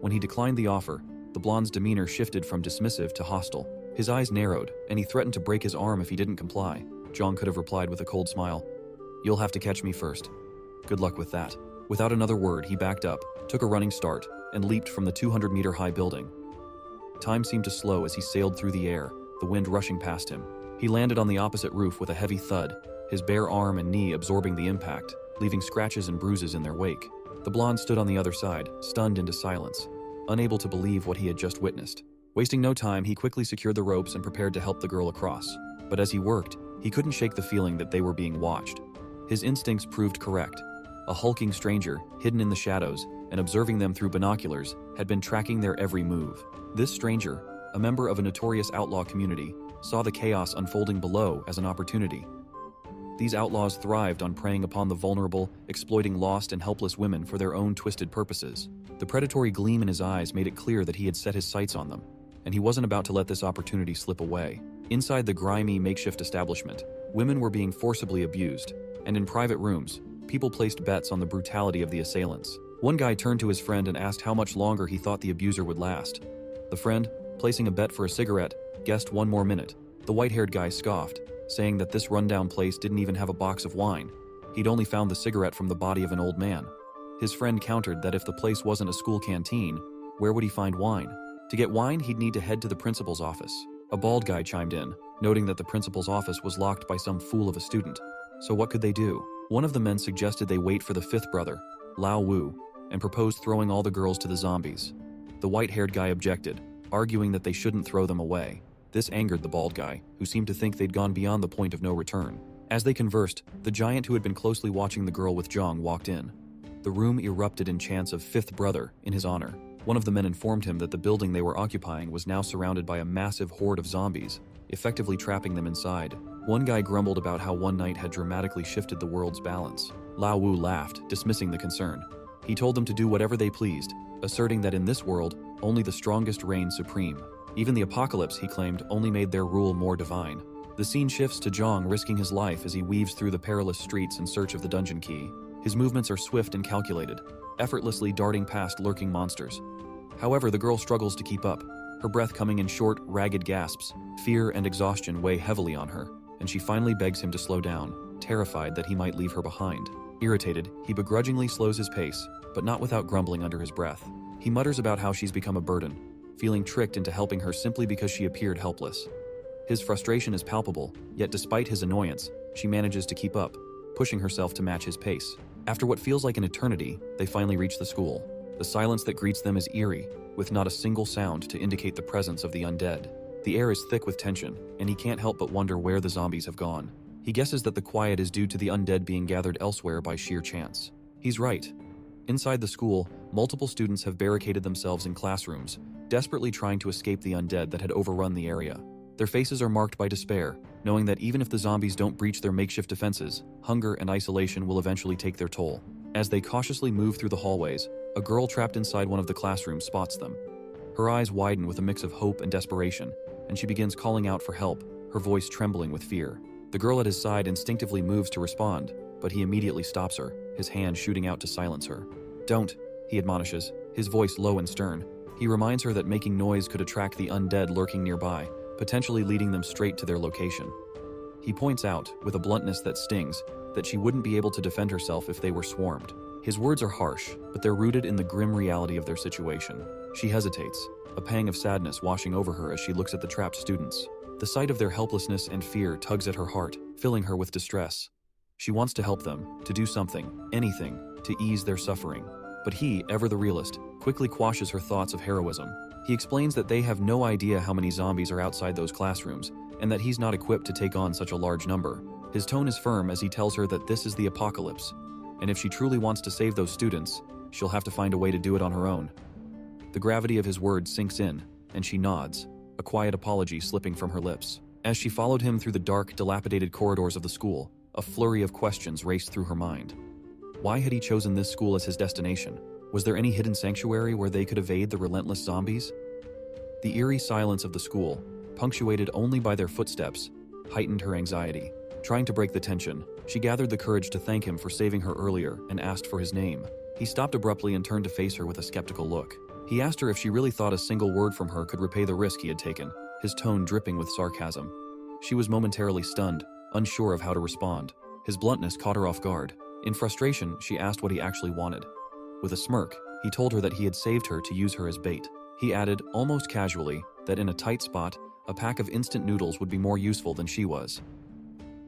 When he declined the offer, the blonde's demeanor shifted from dismissive to hostile. His eyes narrowed, and he threatened to break his arm if he didn't comply. Zhang could have replied with a cold smile, "You'll have to catch me first. Good luck with that." Without another word, he backed up, took a running start, and leaped from the 200-meter-high building. Time seemed to slow as he sailed through the air, the wind rushing past him. He landed on the opposite roof with a heavy thud, his bare arm and knee absorbing the impact, leaving scratches and bruises in their wake. The blonde stood on the other side, stunned into silence, unable to believe what he had just witnessed. Wasting no time, he quickly secured the ropes and prepared to help the girl across. But as he worked, he couldn't shake the feeling that they were being watched. His instincts proved correct. A hulking stranger, hidden in the shadows and observing them through binoculars, had been tracking their every move. This stranger, a member of a notorious outlaw community, saw the chaos unfolding below as an opportunity. These outlaws thrived on preying upon the vulnerable, exploiting lost and helpless women for their own twisted purposes. The predatory gleam in his eyes made it clear that he had set his sights on them, and he wasn't about to let this opportunity slip away. Inside the grimy, makeshift establishment, women were being forcibly abused, and in private rooms, people placed bets on the brutality of the assailants. One guy turned to his friend and asked how much longer he thought the abuser would last. The friend, placing a bet for a cigarette, guessed 1 more minute. The white-haired guy scoffed, saying that this rundown place didn't even have a box of wine. He'd only found the cigarette from the body of an old man. His friend countered that if the place wasn't a school canteen, where would he find wine? To get wine, he'd need to head to the principal's office. A bald guy chimed in, noting that the principal's office was locked by some fool of a student. So what could they do? One of the men suggested they wait for the 5th brother, Lao Wu, and proposed throwing all the girls to the zombies. The white-haired guy objected, arguing that they shouldn't throw them away. This angered the bald guy, who seemed to think they'd gone beyond the point of no return. As they conversed, the giant who had been closely watching the girl with Zhang walked in. The room erupted in chants of 5th brother in his honor. One of the men informed him that the building they were occupying was now surrounded by a massive horde of zombies, effectively trapping them inside. One guy grumbled about how one night had dramatically shifted the world's balance. Lao Wu laughed, dismissing the concern. He told them to do whatever they pleased, asserting that in this world, only the strongest reigned supreme. Even the apocalypse, he claimed, only made their rule more divine. The scene shifts to Zhang risking his life as he weaves through the perilous streets in search of the dungeon key. His movements are swift and calculated, effortlessly darting past lurking monsters. However, the girl struggles to keep up, her breath coming in short, ragged gasps. Fear and exhaustion weigh heavily on her, and she finally begs him to slow down, terrified that he might leave her behind. Irritated, he begrudgingly slows his pace, but not without grumbling under his breath. He mutters about how she's become a burden, feeling tricked into helping her simply because she appeared helpless. His frustration is palpable, yet despite his annoyance, she manages to keep up, pushing herself to match his pace. After what feels like an eternity, they finally reach the school. The silence that greets them is eerie, with not a single sound to indicate the presence of the undead. The air is thick with tension, and he can't help but wonder where the zombies have gone. He guesses that the quiet is due to the undead being gathered elsewhere by sheer chance. He's right. Inside the school, multiple students have barricaded themselves in classrooms, desperately trying to escape the undead that had overrun the area. Their faces are marked by despair, knowing that even if the zombies don't breach their makeshift defenses, hunger and isolation will eventually take their toll. As they cautiously move through the hallways, a girl trapped inside one of the classrooms spots them. Her eyes widen with a mix of hope and desperation, and she begins calling out for help, her voice trembling with fear. The girl at his side instinctively moves to respond, but he immediately stops her, his hand shooting out to silence her. "Don't," he admonishes, his voice low and stern. He reminds her that making noise could attract the undead lurking nearby, potentially leading them straight to their location. He points out, with a bluntness that stings, that she wouldn't be able to defend herself if they were swarmed. His words are harsh, but they're rooted in the grim reality of their situation. She hesitates, a pang of sadness washing over her as she looks at the trapped students. The sight of their helplessness and fear tugs at her heart, filling her with distress. She wants to help them, to do something, anything, to ease their suffering. But he, ever the realist, quickly quashes her thoughts of heroism. He explains that they have no idea how many zombies are outside those classrooms, and that he's not equipped to take on such a large number. His tone is firm as he tells her that this is the apocalypse, and if she truly wants to save those students, she'll have to find a way to do it on her own. The gravity of his words sinks in, and she nods, a quiet apology slipping from her lips. As she followed him through the dark, dilapidated corridors of the school, a flurry of questions raced through her mind. Why had he chosen this school as his destination? Was there any hidden sanctuary where they could evade the relentless zombies? The eerie silence of the school, punctuated only by their footsteps, heightened her anxiety. Trying to break the tension, she gathered the courage to thank him for saving her earlier and asked for his name. He stopped abruptly and turned to face her with a skeptical look. He asked her if she really thought a single word from her could repay the risk he had taken, his tone dripping with sarcasm. She was momentarily stunned, unsure of how to respond. His bluntness caught her off guard. In frustration, she asked what he actually wanted. With a smirk, he told her that he had saved her to use her as bait. He added, almost casually, that in a tight spot, a pack of instant noodles would be more useful than she was.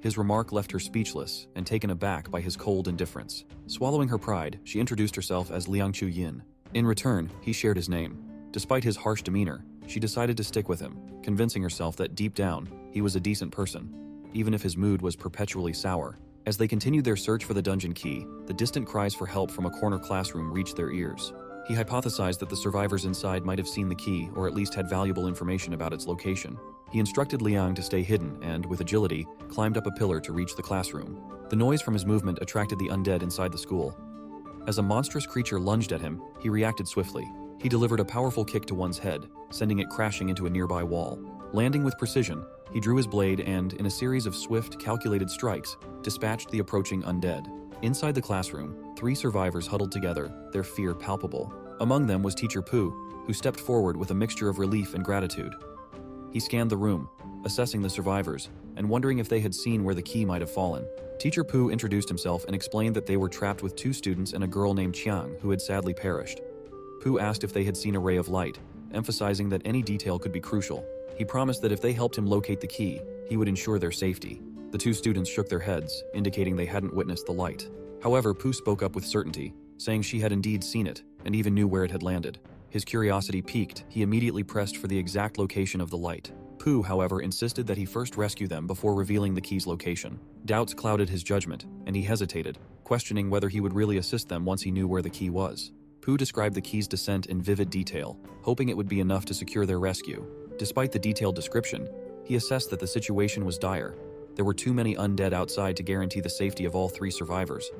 His remark left her speechless and taken aback by his cold indifference. Swallowing her pride, she introduced herself as Liang Chu Yin. In return, he shared his name. Despite his harsh demeanor, she decided to stick with him, convincing herself that deep down, he was a decent person, even if his mood was perpetually sour. As they continued their search for the dungeon key, the distant cries for help from a corner classroom reached their ears. He hypothesized that the survivors inside might have seen the key or at least had valuable information about its location. He instructed Liang to stay hidden and, with agility, climbed up a pillar to reach the classroom. The noise from his movement attracted the undead inside the school. As a monstrous creature lunged at him, he reacted swiftly. He delivered a powerful kick to one's head, sending it crashing into a nearby wall. Landing with precision, he drew his blade and, in a series of swift, calculated strikes, dispatched the approaching undead. Inside the classroom, 3 survivors huddled together, their fear palpable. Among them was Teacher Pooh, who stepped forward with a mixture of relief and gratitude. He scanned the room, assessing the survivors, and wondering if they had seen where the key might have fallen. Teacher Pooh introduced himself and explained that they were trapped with 2 students and a girl named Chiang, who had sadly perished. Pooh asked if they had seen a ray of light, emphasizing that any detail could be crucial. He promised that if they helped him locate the key, he would ensure their safety. The 2 students shook their heads, indicating they hadn't witnessed the light. However, Pooh spoke up with certainty, saying she had indeed seen it, and even knew where it had landed. His curiosity piqued, he immediately pressed for the exact location of the light. Pooh, however, insisted that he first rescue them before revealing the key's location. Doubts clouded his judgment, and he hesitated, questioning whether he would really assist them once he knew where the key was. Pooh described the key's descent in vivid detail, hoping it would be enough to secure their rescue. Despite the detailed description, he assessed that the situation was dire. There were too many undead outside to guarantee the safety of all 3 survivors.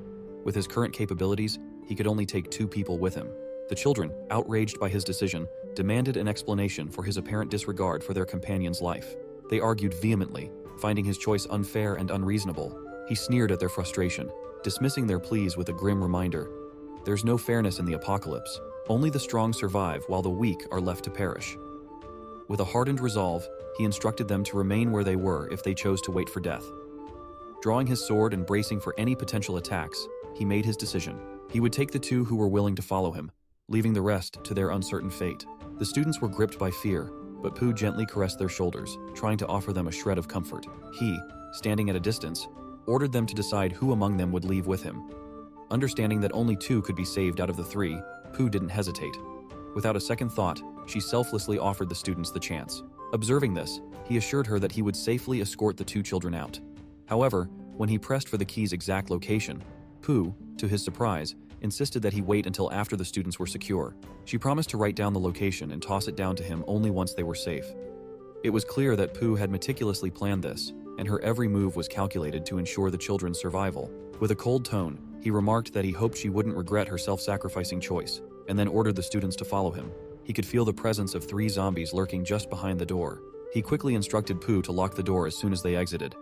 With his current capabilities, he could only take 2 people with him. The children, outraged by his decision, demanded an explanation for his apparent disregard for their companion's life. They argued vehemently, finding his choice unfair and unreasonable. He sneered at their frustration, dismissing their pleas with a grim reminder. There's no fairness in the apocalypse. Only the strong survive while the weak are left to perish. With a hardened resolve, he instructed them to remain where they were if they chose to wait for death. Drawing his sword and bracing for any potential attacks, he made his decision. He would take the 2 who were willing to follow him, leaving the rest to their uncertain fate. The students were gripped by fear, but Pooh gently caressed their shoulders, trying to offer them a shred of comfort. He, standing at a distance, ordered them to decide who among them would leave with him. Understanding that only 2 could be saved out of the 3, Pooh didn't hesitate. Without a second thought, she selflessly offered the students the chance. Observing this, he assured her that he would safely escort the 2 children out. However, when he pressed for the key's exact location, Pooh, to his surprise, insisted that he wait until after the students were secure. She promised to write down the location and toss it down to him only once they were safe. It was clear that Pooh had meticulously planned this, and her every move was calculated to ensure the children's survival. With a cold tone, he remarked that he hoped she wouldn't regret her self-sacrificing choice, and then ordered the students to follow him. He could feel the presence of 3 zombies lurking just behind the door. He quickly instructed Pooh to lock the door as soon as they exited.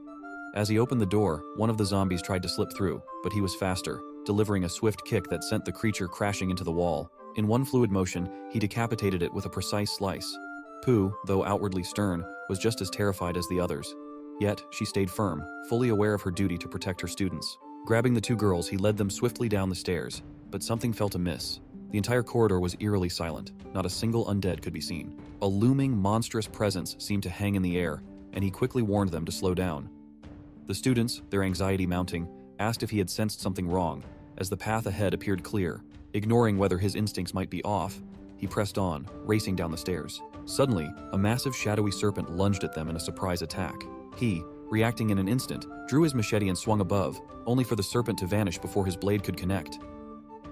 As he opened the door, one of the zombies tried to slip through, but he was faster, delivering a swift kick that sent the creature crashing into the wall. In one fluid motion, he decapitated it with a precise slice. Pooh, though outwardly stern, was just as terrified as the others. Yet, she stayed firm, fully aware of her duty to protect her students. Grabbing the 2 girls, he led them swiftly down the stairs, but something felt amiss. The entire corridor was eerily silent. Not a single undead could be seen. A looming, monstrous presence seemed to hang in the air, and he quickly warned them to slow down. The students, their anxiety mounting, asked if he had sensed something wrong, as the path ahead appeared clear. Ignoring whether his instincts might be off, he pressed on, racing down the stairs. Suddenly, a massive shadowy serpent lunged at them in a surprise attack. He, reacting in an instant, drew his machete and swung above, only for the serpent to vanish before his blade could connect.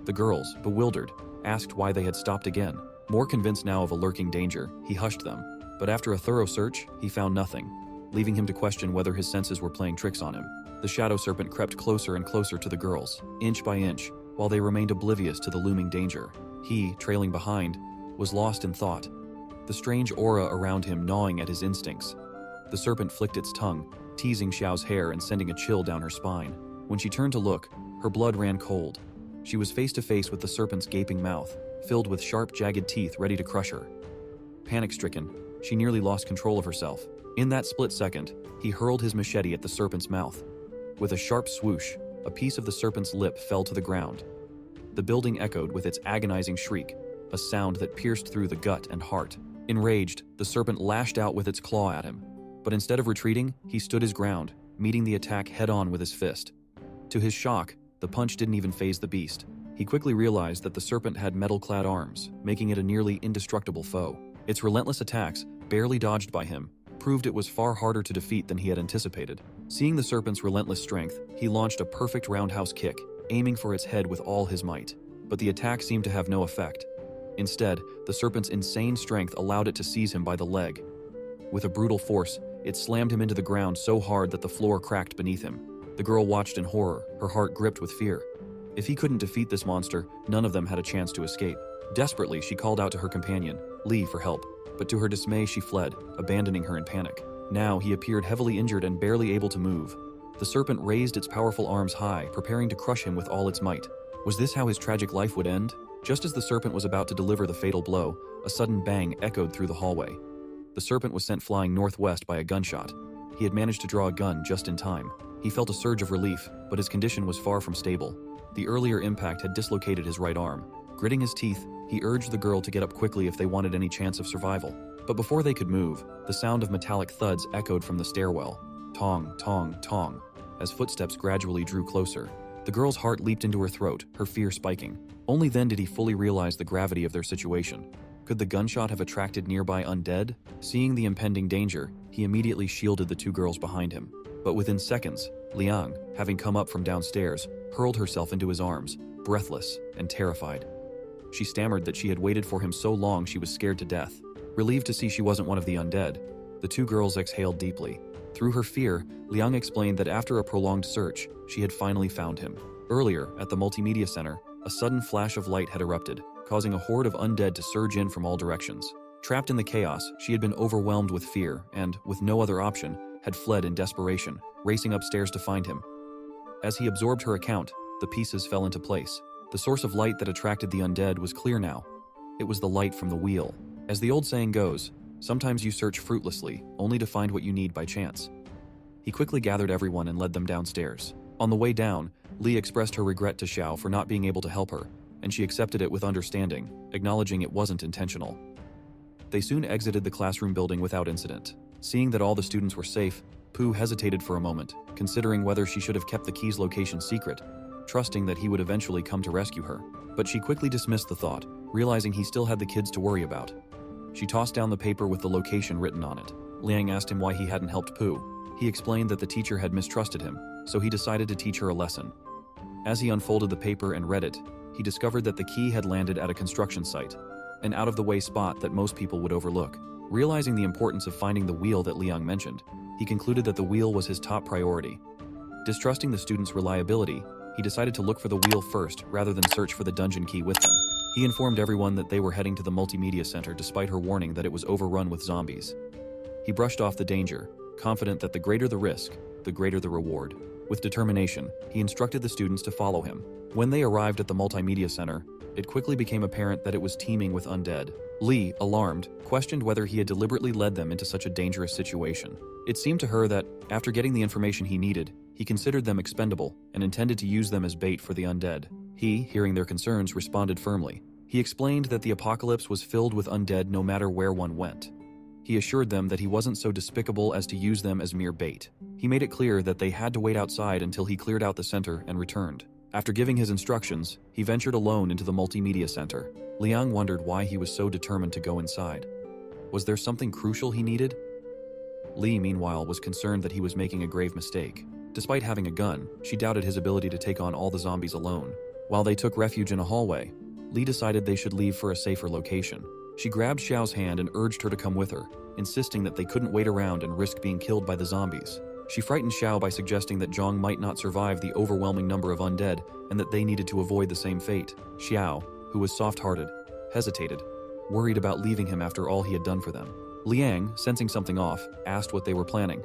The girls, bewildered, asked why they had stopped again. More convinced now of a lurking danger, he hushed them, but after a thorough search, he found nothing, leaving him to question whether his senses were playing tricks on him. The shadow serpent crept closer and closer to the girls, inch by inch, while they remained oblivious to the looming danger. He, trailing behind, was lost in thought, the strange aura around him gnawing at his instincts. The serpent flicked its tongue, teasing Xiao's hair and sending a chill down her spine. When she turned to look, her blood ran cold. She was face to face with the serpent's gaping mouth, filled with sharp, jagged teeth ready to crush her. Panic-stricken, she nearly lost control of herself. In that split second, he hurled his machete at the serpent's mouth. With a sharp swoosh, a piece of the serpent's lip fell to the ground. The building echoed with its agonizing shriek, a sound that pierced through the gut and heart. Enraged, the serpent lashed out with its claw at him. But instead of retreating, he stood his ground, meeting the attack head-on with his fist. To his shock, the punch didn't even faze the beast. He quickly realized that the serpent had metal-clad arms, making it a nearly indestructible foe. Its relentless attacks, barely dodged by him, proved it was far harder to defeat than he had anticipated. Seeing the serpent's relentless strength, he launched a perfect roundhouse kick, aiming for its head with all his might. But the attack seemed to have no effect. Instead, the serpent's insane strength allowed it to seize him by the leg. With a brutal force, it slammed him into the ground so hard that the floor cracked beneath him. The girl watched in horror, her heart gripped with fear. If he couldn't defeat this monster, none of them had a chance to escape. Desperately, she called out to her companion, Lee, for help. But to her dismay, she fled, abandoning her in panic. Now, he appeared heavily injured and barely able to move. The serpent raised its powerful arms high, preparing to crush him with all its might. Was this how his tragic life would end? Just as the serpent was about to deliver the fatal blow, a sudden bang echoed through the hallway. The serpent was sent flying northwest by a gunshot. He had managed to draw a gun just in time. He felt a surge of relief, but his condition was far from stable. The earlier impact had dislocated his right arm. Gritting his teeth, he urged the girl to get up quickly if they wanted any chance of survival. But before they could move, the sound of metallic thuds echoed from the stairwell. Tong, tong, tong, as footsteps gradually drew closer. The girl's heart leaped into her throat, her fear spiking. Only then did he fully realize the gravity of their situation. Could the gunshot have attracted nearby undead? Seeing the impending danger, he immediately shielded the 2 girls behind him. But within seconds, Liang, having come up from downstairs, hurled herself into his arms, breathless and terrified. She stammered that she had waited for him so long she was scared to death. Relieved to see she wasn't one of the undead, the 2 girls exhaled deeply. Through her fear, Liang explained that after a prolonged search, she had finally found him. Earlier, at the multimedia center, a sudden flash of light had erupted, causing a horde of undead to surge in from all directions. Trapped in the chaos, she had been overwhelmed with fear and, with no other option, had fled in desperation, racing upstairs to find him. As he absorbed her account, the pieces fell into place. The source of light that attracted the undead was clear now. It was the light from the wheel. As the old saying goes, sometimes you search fruitlessly, only to find what you need by chance. He quickly gathered everyone and led them downstairs. On the way down, Lee expressed her regret to Xiao for not being able to help her, and she accepted it with understanding, acknowledging it wasn't intentional. They soon exited the classroom building without incident. Seeing that all the students were safe, Pooh hesitated for a moment, considering whether she should have kept the key's location secret, trusting that he would eventually come to rescue her. But she quickly dismissed the thought, realizing he still had the kids to worry about. She tossed down the paper with the location written on it. Liang asked him why he hadn't helped Pooh. He explained that the teacher had mistrusted him, so he decided to teach her a lesson. As he unfolded the paper and read it, he discovered that the key had landed at a construction site, an out-of-the-way spot that most people would overlook. Realizing the importance of finding the wheel that Liang mentioned, he concluded that the wheel was his top priority. Distrusting the student's reliability, he decided to look for the wheel first rather than search for the dungeon key with them. He informed everyone that they were heading to the multimedia center despite her warning that it was overrun with zombies. He brushed off the danger, confident that the greater the risk, the greater the reward. With determination, he instructed the students to follow him. When they arrived at the multimedia center, it quickly became apparent that it was teeming with undead. Lee, alarmed, questioned whether he had deliberately led them into such a dangerous situation. It seemed to her that, after getting the information he needed, he considered them expendable and intended to use them as bait for the undead. He, hearing their concerns, responded firmly. He explained that the apocalypse was filled with undead no matter where one went. He assured them that he wasn't so despicable as to use them as mere bait. He made it clear that they had to wait outside until he cleared out the center and returned. After giving his instructions, he ventured alone into the multimedia center. Liang wondered why he was so determined to go inside. Was there something crucial he needed? Lee, meanwhile, was concerned that he was making a grave mistake. Despite having a gun, she doubted his ability to take on all the zombies alone. While they took refuge in a hallway, Lee decided they should leave for a safer location. She grabbed Xiao's hand and urged her to come with her, insisting that they couldn't wait around and risk being killed by the zombies. She frightened Xiao by suggesting that Zhang might not survive the overwhelming number of undead and that they needed to avoid the same fate. Xiao, who was soft-hearted, hesitated, worried about leaving him after all he had done for them. Liang, sensing something off, asked what they were planning.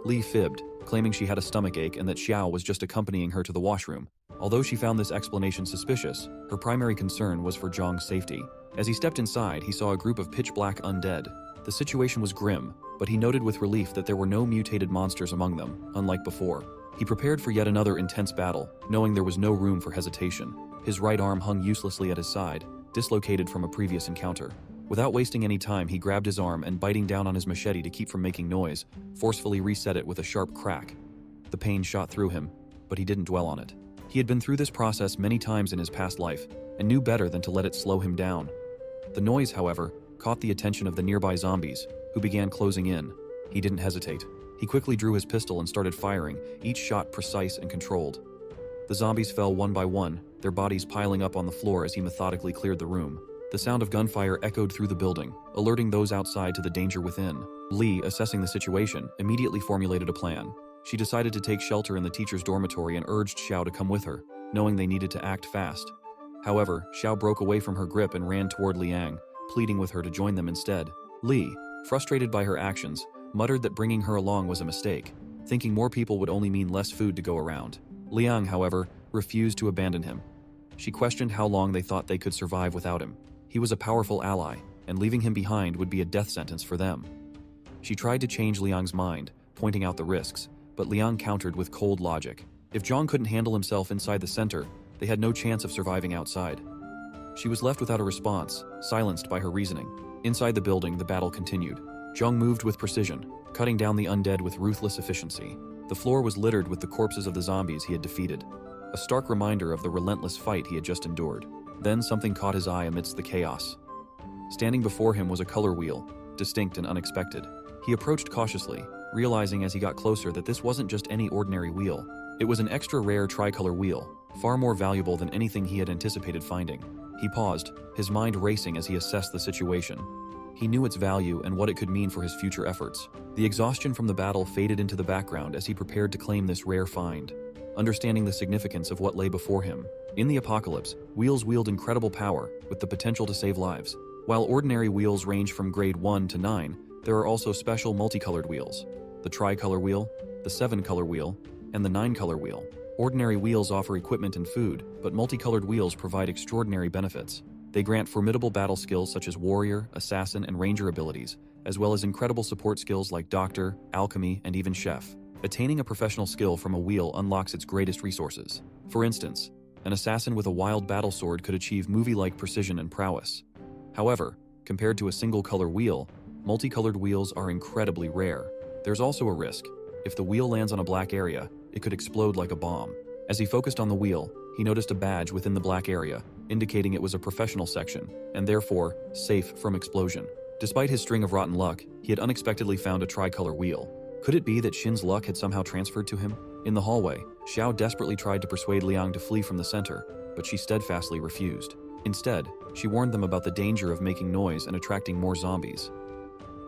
Li fibbed, claiming she had a stomachache and that Xiao was just accompanying her to the washroom. Although she found this explanation suspicious, her primary concern was for Zhang's safety. As he stepped inside, he saw a group of pitch-black undead. The situation was grim, but he noted with relief that there were no mutated monsters among them, unlike before. He prepared for yet another intense battle, knowing there was no room for hesitation. His right arm hung uselessly at his side, dislocated from a previous encounter. Without wasting any time, he grabbed his arm and, biting down on his machete to keep from making noise, forcefully reset it with a sharp crack. The pain shot through him, but he didn't dwell on it. He had been through this process many times in his past life, and knew better than to let it slow him down. The noise, however, caught the attention of the nearby zombies, who began closing in. He didn't hesitate. He quickly drew his pistol and started firing, each shot precise and controlled. The zombies fell one by one, their bodies piling up on the floor as he methodically cleared the room. The sound of gunfire echoed through the building, alerting those outside to the danger within. Li, assessing the situation, immediately formulated a plan. She decided to take shelter in the teacher's dormitory and urged Xiao to come with her, knowing they needed to act fast. However, Xiao broke away from her grip and ran toward Liang, pleading with her to join them instead. Li, frustrated by her actions, muttered that bringing her along was a mistake, thinking more people would only mean less food to go around. Liang, however, refused to abandon him. She questioned how long they thought they could survive without him. He was a powerful ally, and leaving him behind would be a death sentence for them. She tried to change Liang's mind, pointing out the risks, but Liang countered with cold logic. If Zhang couldn't handle himself inside the center, they had no chance of surviving outside. She was left without a response, silenced by her reasoning. Inside the building, the battle continued. Zhang moved with precision, cutting down the undead with ruthless efficiency. The floor was littered with the corpses of the zombies he had defeated, a stark reminder of the relentless fight he had just endured. Then something caught his eye amidst the chaos. Standing before him was a color wheel, distinct and unexpected. He approached cautiously, realizing as he got closer that this wasn't just any ordinary wheel. It was an extra rare tricolor wheel, far more valuable than anything he had anticipated finding. He paused, his mind racing as he assessed the situation. He knew its value and what it could mean for his future efforts. The exhaustion from the battle faded into the background as he prepared to claim this rare find, understanding the significance of what lay before him. In the apocalypse, wheels wield incredible power, with the potential to save lives. While ordinary wheels range from grade 1 to 9, there are also special multicolored wheels. The tricolor wheel, the 7-color wheel, and the 9-color wheel. Ordinary wheels offer equipment and food, but multicolored wheels provide extraordinary benefits. They grant formidable battle skills such as warrior, assassin, and ranger abilities, as well as incredible support skills like doctor, alchemy, and even chef. Attaining a professional skill from a wheel unlocks its greatest resources. For instance, an assassin with a wild battle sword could achieve movie-like precision and prowess. However, compared to a single-color wheel, multicolored wheels are incredibly rare. There's also a risk. If the wheel lands on a black area, it could explode like a bomb. As he focused on the wheel, he noticed a badge within the black area, indicating it was a professional section, and therefore, safe from explosion. Despite his string of rotten luck, he had unexpectedly found a tricolor wheel. Could it be that Shin's luck had somehow transferred to him? In the hallway, Xiao desperately tried to persuade Liang to flee from the center, but she steadfastly refused. Instead, she warned them about the danger of making noise and attracting more zombies.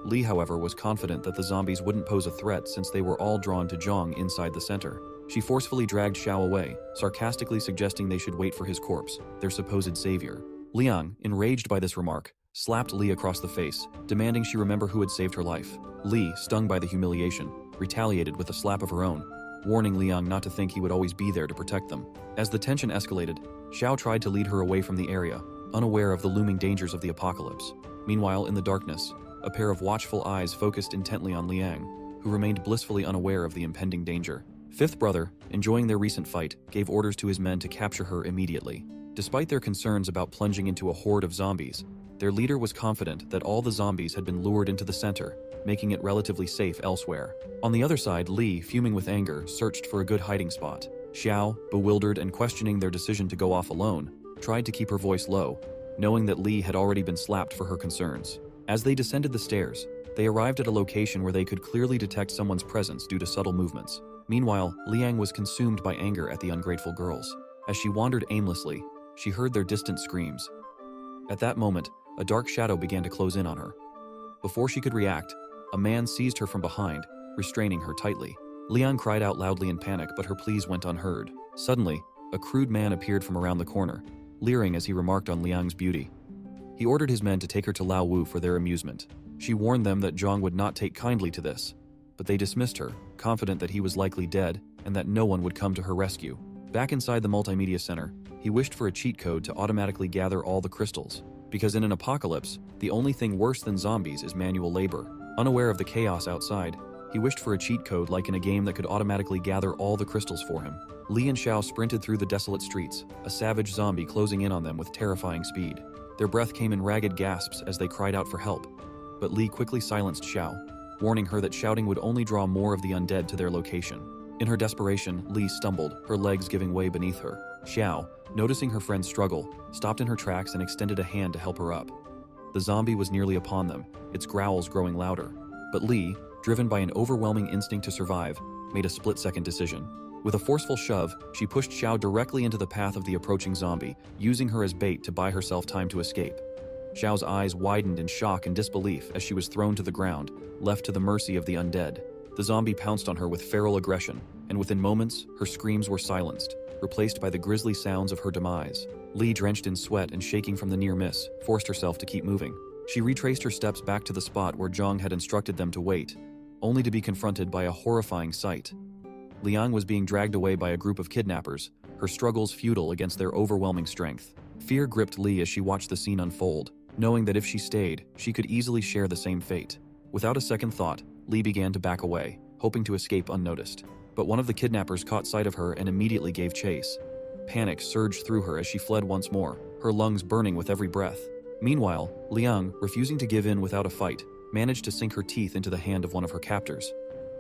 Lee, however, was confident that the zombies wouldn't pose a threat since they were all drawn to Zhang inside the center. She forcefully dragged Xiao away, sarcastically suggesting they should wait for his corpse, their supposed savior. Liang, enraged by this remark, slapped Lee across the face, demanding she remember who had saved her life. Lee, stung by the humiliation, retaliated with a slap of her own, warning Liang not to think he would always be there to protect them. As the tension escalated, Xiao tried to lead her away from the area, unaware of the looming dangers of the apocalypse. Meanwhile, in the darkness, a pair of watchful eyes focused intently on Liang, who remained blissfully unaware of the impending danger. Fifth brother, enjoying their recent fight, gave orders to his men to capture her immediately. Despite their concerns about plunging into a horde of zombies, their leader was confident that all the zombies had been lured into the center, making it relatively safe elsewhere. On the other side, Li, fuming with anger, searched for a good hiding spot. Xiao, bewildered and questioning their decision to go off alone, tried to keep her voice low, knowing that Li had already been slapped for her concerns. As they descended the stairs, they arrived at a location where they could clearly detect someone's presence due to subtle movements. Meanwhile, Liang was consumed by anger at the ungrateful girls. As she wandered aimlessly, she heard their distant screams. At that moment, a dark shadow began to close in on her. Before she could react, a man seized her from behind, restraining her tightly. Liang cried out loudly in panic, but her pleas went unheard. Suddenly, a crude man appeared from around the corner, leering as he remarked on Liang's beauty. He ordered his men to take her to Lao Wu for their amusement. She warned them that Zhang would not take kindly to this, but they dismissed her, confident that he was likely dead and that no one would come to her rescue. Back inside the multimedia center, he wished for a cheat code to automatically gather all the crystals, because in an apocalypse, the only thing worse than zombies is manual labor. Unaware of the chaos outside, he wished for a cheat code like in a game that could automatically gather all the crystals for him. Li and Xiao sprinted through the desolate streets, a savage zombie closing in on them with terrifying speed. Their breath came in ragged gasps as they cried out for help, but Li quickly silenced Xiao, warning her that shouting would only draw more of the undead to their location. In her desperation, Li stumbled, her legs giving way beneath her. Xiao, noticing her friend's struggle, stopped in her tracks and extended a hand to help her up. The zombie was nearly upon them, its growls growing louder. But Li, driven by an overwhelming instinct to survive, made a split-second decision. With a forceful shove, she pushed Xiao directly into the path of the approaching zombie, using her as bait to buy herself time to escape. Xiao's eyes widened in shock and disbelief as she was thrown to the ground, left to the mercy of the undead. The zombie pounced on her with feral aggression, and within moments, her screams were silenced, replaced by the grisly sounds of her demise. Li, drenched in sweat and shaking from the near miss, forced herself to keep moving. She retraced her steps back to the spot where Zhang had instructed them to wait, only to be confronted by a horrifying sight. Liang was being dragged away by a group of kidnappers, her struggles futile against their overwhelming strength. Fear gripped Li as she watched the scene unfold, knowing that if she stayed, she could easily share the same fate. Without a second thought, Li began to back away, hoping to escape unnoticed. But one of the kidnappers caught sight of her and immediately gave chase. Panic surged through her as she fled once more, her lungs burning with every breath. Meanwhile, Liang, refusing to give in without a fight, managed to sink her teeth into the hand of one of her captors.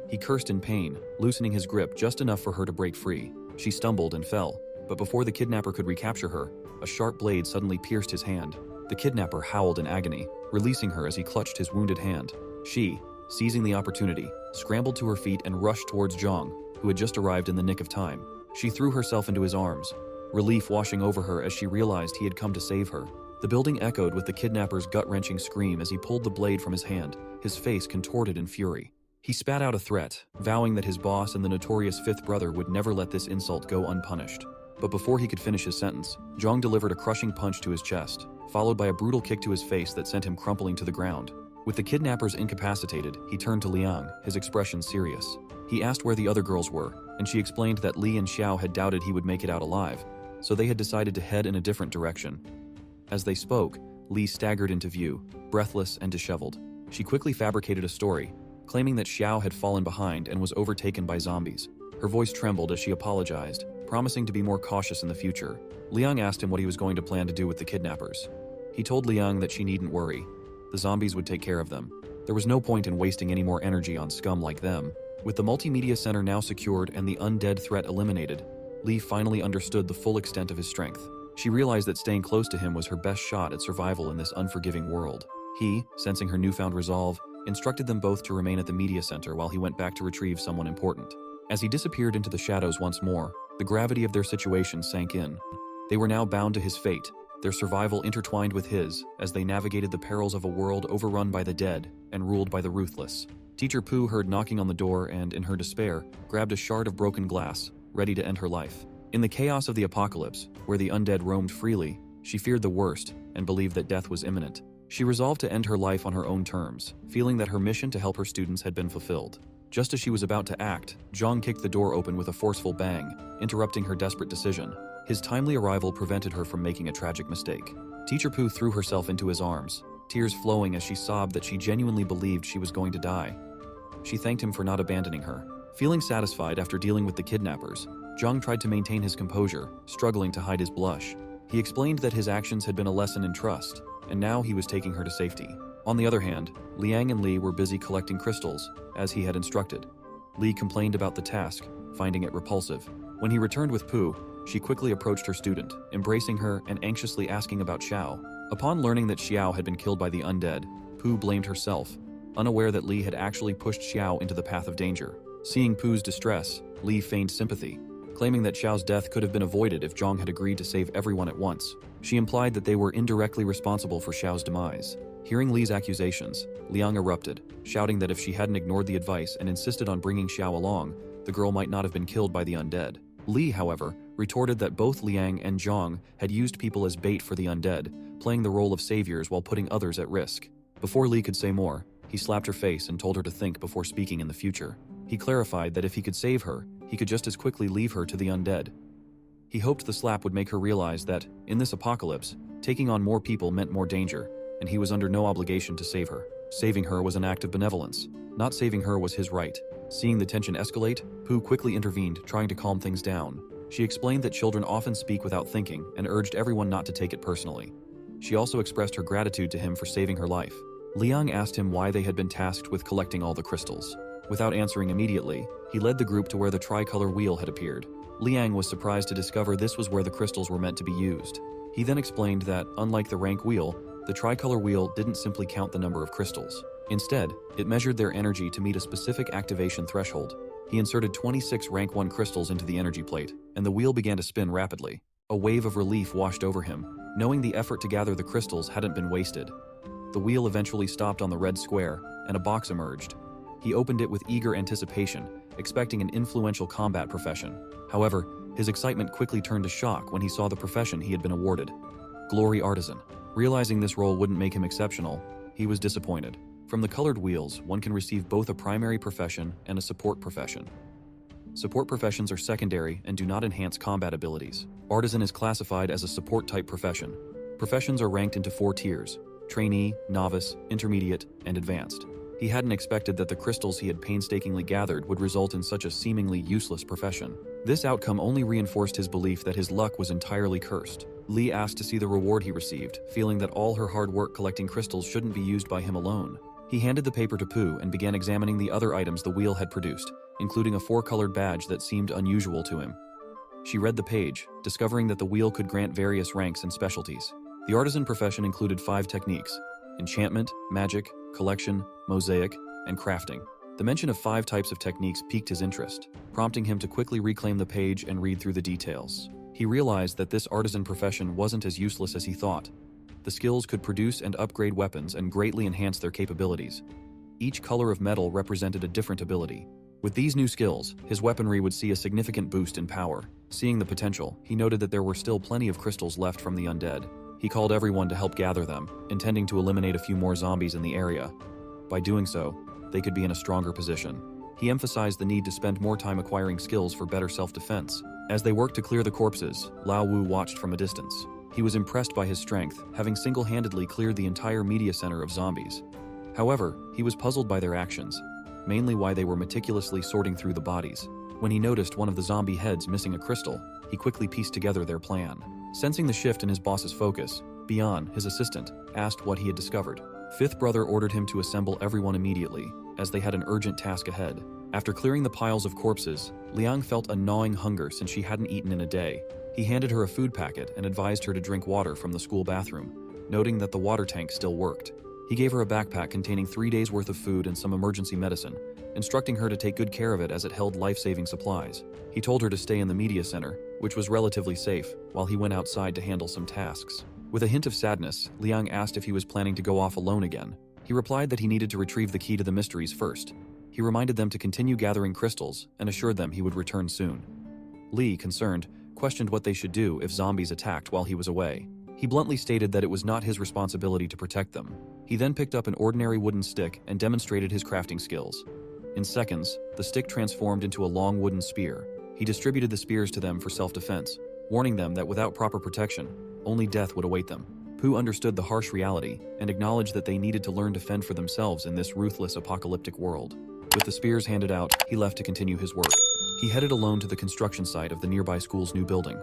He cursed in pain, loosening his grip just enough for her to break free. She stumbled and fell, but before the kidnapper could recapture her, a sharp blade suddenly pierced his hand. The kidnapper howled in agony, releasing her as he clutched his wounded hand. She, seizing the opportunity, scrambled to her feet and rushed towards Zhang, who had just arrived in the nick of time. She threw herself into his arms, relief washing over her as she realized he had come to save her. The building echoed with the kidnapper's gut-wrenching scream as he pulled the blade from his hand, his face contorted in fury. He spat out a threat, vowing that his boss and the notorious fifth brother would never let this insult go unpunished. But before he could finish his sentence, Zhang delivered a crushing punch to his chest, followed by a brutal kick to his face that sent him crumpling to the ground. With the kidnappers incapacitated, he turned to Liang, his expression serious. He asked where the other girls were, and she explained that Li and Xiao had doubted he would make it out alive, so they had decided to head in a different direction. As they spoke, Li staggered into view, breathless and disheveled. She quickly fabricated a story, claiming that Xiao had fallen behind and was overtaken by zombies. Her voice trembled as she apologized, promising to be more cautious in the future. Liang asked him what he was going to plan to do with the kidnappers. He told Liang that she needn't worry. The zombies would take care of them. There was no point in wasting any more energy on scum like them. With the multimedia center now secured and the undead threat eliminated, Li finally understood the full extent of his strength. She realized that staying close to him was her best shot at survival in this unforgiving world. He, sensing her newfound resolve, instructed them both to remain at the media center while he went back to retrieve someone important. As he disappeared into the shadows once more, the gravity of their situation sank in. They were now bound to his fate, their survival intertwined with his, as they navigated the perils of a world overrun by the dead and ruled by the ruthless. Teacher Pooh heard knocking on the door and, in her despair, grabbed a shard of broken glass, ready to end her life. In the chaos of the apocalypse, where the undead roamed freely, she feared the worst and believed that death was imminent. She resolved to end her life on her own terms, feeling that her mission to help her students had been fulfilled. Just as she was about to act, Zhang kicked the door open with a forceful bang, interrupting her desperate decision. His timely arrival prevented her from making a tragic mistake. Teacher Pooh threw herself into his arms, tears flowing as she sobbed that she genuinely believed she was going to die. She thanked him for not abandoning her. Feeling satisfied after dealing with the kidnappers, Zhang tried to maintain his composure, struggling to hide his blush. He explained that his actions had been a lesson in trust, and now he was taking her to safety. On the other hand, Liang and Li were busy collecting crystals, as he had instructed. Li complained about the task, finding it repulsive. When he returned with Pooh, she quickly approached her student, embracing her and anxiously asking about Xiao. Upon learning that Xiao had been killed by the undead, Pooh blamed herself, unaware that Li had actually pushed Xiao into the path of danger. Seeing Pooh's distress, Li feigned sympathy, claiming that Xiao's death could have been avoided if Zhang had agreed to save everyone at once. She implied that they were indirectly responsible for Xiao's demise. Hearing Li's accusations, Liang erupted, shouting that if she hadn't ignored the advice and insisted on bringing Xiao along, the girl might not have been killed by the undead. Li, however, retorted that both Liang and Zhang had used people as bait for the undead, playing the role of saviors while putting others at risk. Before Li could say more, he slapped her face and told her to think before speaking in the future. He clarified that if he could save her, he could just as quickly leave her to the undead. He hoped the slap would make her realize that, in this apocalypse, taking on more people meant more danger, and he was under no obligation to save her. Saving her was an act of benevolence. Not saving her was his right. Seeing the tension escalate, Pooh quickly intervened, trying to calm things down. She explained that children often speak without thinking and urged everyone not to take it personally. She also expressed her gratitude to him for saving her life. Liang asked him why they had been tasked with collecting all the crystals. Without answering immediately, he led the group to where the tricolor wheel had appeared. Liang was surprised to discover this was where the crystals were meant to be used. He then explained that, unlike the rank wheel, the tricolor wheel didn't simply count the number of crystals. Instead, it measured their energy to meet a specific activation threshold. He inserted 26 rank 1 crystals into the energy plate, and the wheel began to spin rapidly. A wave of relief washed over him, knowing the effort to gather the crystals hadn't been wasted. The wheel eventually stopped on the red square, and a box emerged. He opened it with eager anticipation, expecting an influential combat profession. However, his excitement quickly turned to shock when he saw the profession he had been awarded. Glory Artisan. Realizing this role wouldn't make him exceptional, he was disappointed. From the colored wheels, one can receive both a primary profession and a support profession. Support professions are secondary and do not enhance combat abilities. Artisan is classified as a support-type profession. Professions are ranked into 4 tiers: trainee, novice, intermediate, and advanced. He hadn't expected that the crystals he had painstakingly gathered would result in such a seemingly useless profession. This outcome only reinforced his belief that his luck was entirely cursed. Li asked to see the reward he received, feeling that all her hard work collecting crystals shouldn't be used by him alone. He handed the paper to Pooh and began examining the other items the wheel had produced, including a 4-colored badge that seemed unusual to him. She read the page, discovering that the wheel could grant various ranks and specialties. The artisan profession included 5 techniques: enchantment, magic, collection, mosaic, and crafting. The mention of 5 types of techniques piqued his interest, prompting him to quickly reclaim the page and read through the details. He realized that this artisan profession wasn't as useless as he thought. The skills could produce and upgrade weapons and greatly enhance their capabilities. Each color of metal represented a different ability. With these new skills, his weaponry would see a significant boost in power. Seeing the potential, he noted that there were still plenty of crystals left from the undead. He called everyone to help gather them, intending to eliminate a few more zombies in the area. By doing so, they could be in a stronger position. He emphasized the need to spend more time acquiring skills for better self-defense. As they worked to clear the corpses, Lao Wu watched from a distance. He was impressed by his strength, having single-handedly cleared the entire media center of zombies. However, he was puzzled by their actions, mainly why they were meticulously sorting through the bodies. When he noticed one of the zombie heads missing a crystal, he quickly pieced together their plan. Sensing the shift in his boss's focus, Bian, his assistant, asked what he had discovered. Fifth Brother ordered him to assemble everyone immediately, as they had an urgent task ahead. After clearing the piles of corpses, Liang felt a gnawing hunger since she hadn't eaten in a day. He handed her a food packet and advised her to drink water from the school bathroom, noting that the water tank still worked. He gave her a backpack containing 3 days' worth of food and some emergency medicine, instructing her to take good care of it as it held life-saving supplies. He told her to stay in the media center, which was relatively safe, while he went outside to handle some tasks. With a hint of sadness, Liang asked if he was planning to go off alone again. He replied that he needed to retrieve the key to the mysteries first. He reminded them to continue gathering crystals and assured them he would return soon. Li, concerned, questioned what they should do if zombies attacked while he was away. He bluntly stated that it was not his responsibility to protect them. He then picked up an ordinary wooden stick and demonstrated his crafting skills. In seconds, the stick transformed into a long wooden spear. He distributed the spears to them for self-defense, warning them that without proper protection, only death would await them. Pooh understood the harsh reality and acknowledged that they needed to learn to fend for themselves in this ruthless apocalyptic world. With the spears handed out, he left to continue his work. He headed alone to the construction site of the nearby school's new building.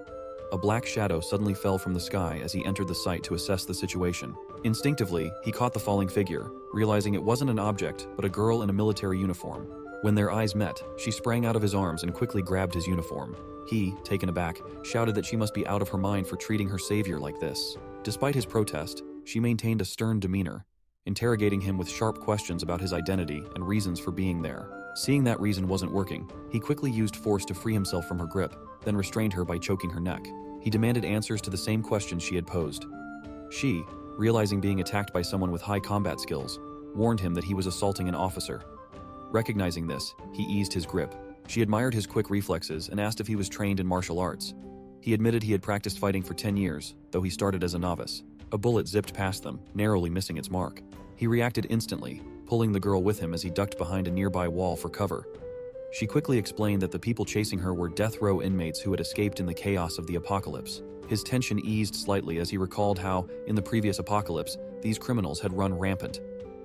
A black shadow suddenly fell from the sky as he entered the site to assess the situation. Instinctively, he caught the falling figure, realizing it wasn't an object, but a girl in a military uniform. When their eyes met, she sprang out of his arms and quickly grabbed his uniform. He, taken aback, shouted that she must be out of her mind for treating her savior like this. Despite his protest, she maintained a stern demeanor, interrogating him with sharp questions about his identity and reasons for being there. Seeing that reason wasn't working, he quickly used force to free himself from her grip, then restrained her by choking her neck. He demanded answers to the same questions she had posed. She, realizing being attacked by someone with high combat skills, warned him that he was assaulting an officer. Recognizing this, he eased his grip. She admired his quick reflexes and asked if he was trained in martial arts. He admitted he had practiced fighting for 10 years, though he started as a novice. A bullet zipped past them, narrowly missing its mark. He reacted instantly, pulling the girl with him as he ducked behind a nearby wall for cover. She quickly explained that the people chasing her were death row inmates who had escaped in the chaos of the apocalypse. His tension eased slightly as he recalled how, in the previous apocalypse, these criminals had run rampant.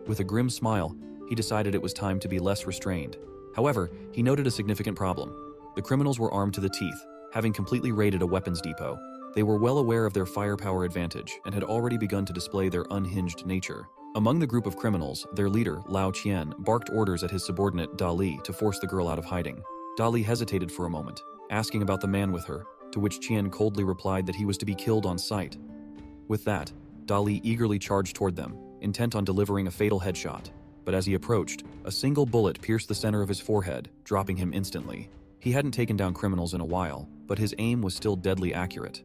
With a grim smile, he decided it was time to be less restrained. However, he noted a significant problem. The criminals were armed to the teeth, having completely raided a weapons depot. They were well aware of their firepower advantage and had already begun to display their unhinged nature. Among the group of criminals, their leader, Lao Qian, barked orders at his subordinate, Da Li, to force the girl out of hiding. Da Li hesitated for a moment, asking about the man with her, to which Qian coldly replied that he was to be killed on sight. With that, Da Li eagerly charged toward them, intent on delivering a fatal headshot. But as he approached, a single bullet pierced the center of his forehead, dropping him instantly. He hadn't taken down criminals in a while, but his aim was still deadly accurate.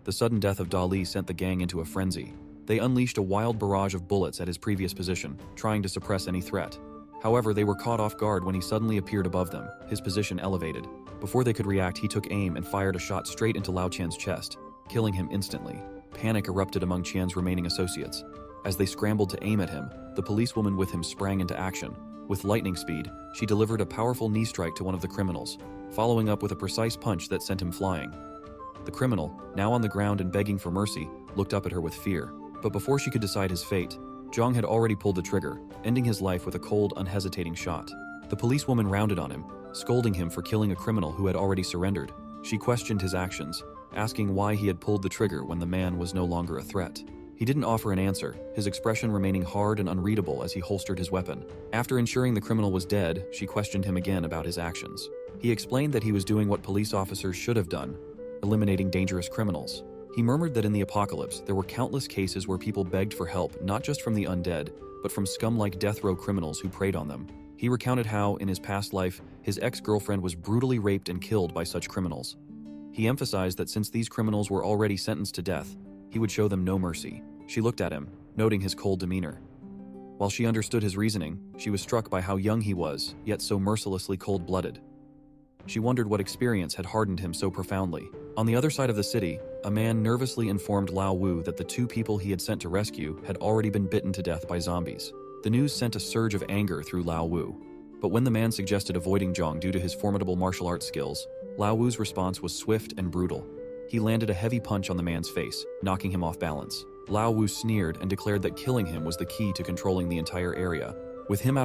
The sudden death of Da Li sent the gang into a frenzy. They unleashed a wild barrage of bullets at his previous position, trying to suppress any threat. However, they were caught off guard when he suddenly appeared above them, his position elevated. Before they could react, he took aim and fired a shot straight into Lao Qian's chest, killing him instantly. Panic erupted among Qian's remaining associates. As they scrambled to aim at him, the policewoman with him sprang into action. With lightning speed, she delivered a powerful knee strike to one of the criminals, following up with a precise punch that sent him flying. The criminal, now on the ground and begging for mercy, looked up at her with fear. But before she could decide his fate, Zhang had already pulled the trigger, ending his life with a cold, unhesitating shot. The policewoman rounded on him, scolding him for killing a criminal who had already surrendered. She questioned his actions, asking why he had pulled the trigger when the man was no longer a threat. He didn't offer an answer, his expression remaining hard and unreadable as he holstered his weapon. After ensuring the criminal was dead, she questioned him again about his actions. He explained that he was doing what police officers should have done, eliminating dangerous criminals. He murmured that in the apocalypse, there were countless cases where people begged for help not just from the undead, but from scum-like death row criminals who preyed on them. He recounted how, in his past life, his ex-girlfriend was brutally raped and killed by such criminals. He emphasized that since these criminals were already sentenced to death, he would show them no mercy. She looked at him, noting his cold demeanor. While she understood his reasoning, she was struck by how young he was, yet so mercilessly cold-blooded. She wondered what experience had hardened him so profoundly. On the other side of the city, a man nervously informed Lao Wu that the two people he had sent to rescue had already been bitten to death by zombies. The news sent a surge of anger through Lao Wu. But when the man suggested avoiding Zhang due to his formidable martial arts skills, Lao Wu's response was swift and brutal. He landed a heavy punch on the man's face, knocking him off balance. Lao Wu sneered and declared that killing him was the key to controlling the entire area. With him out of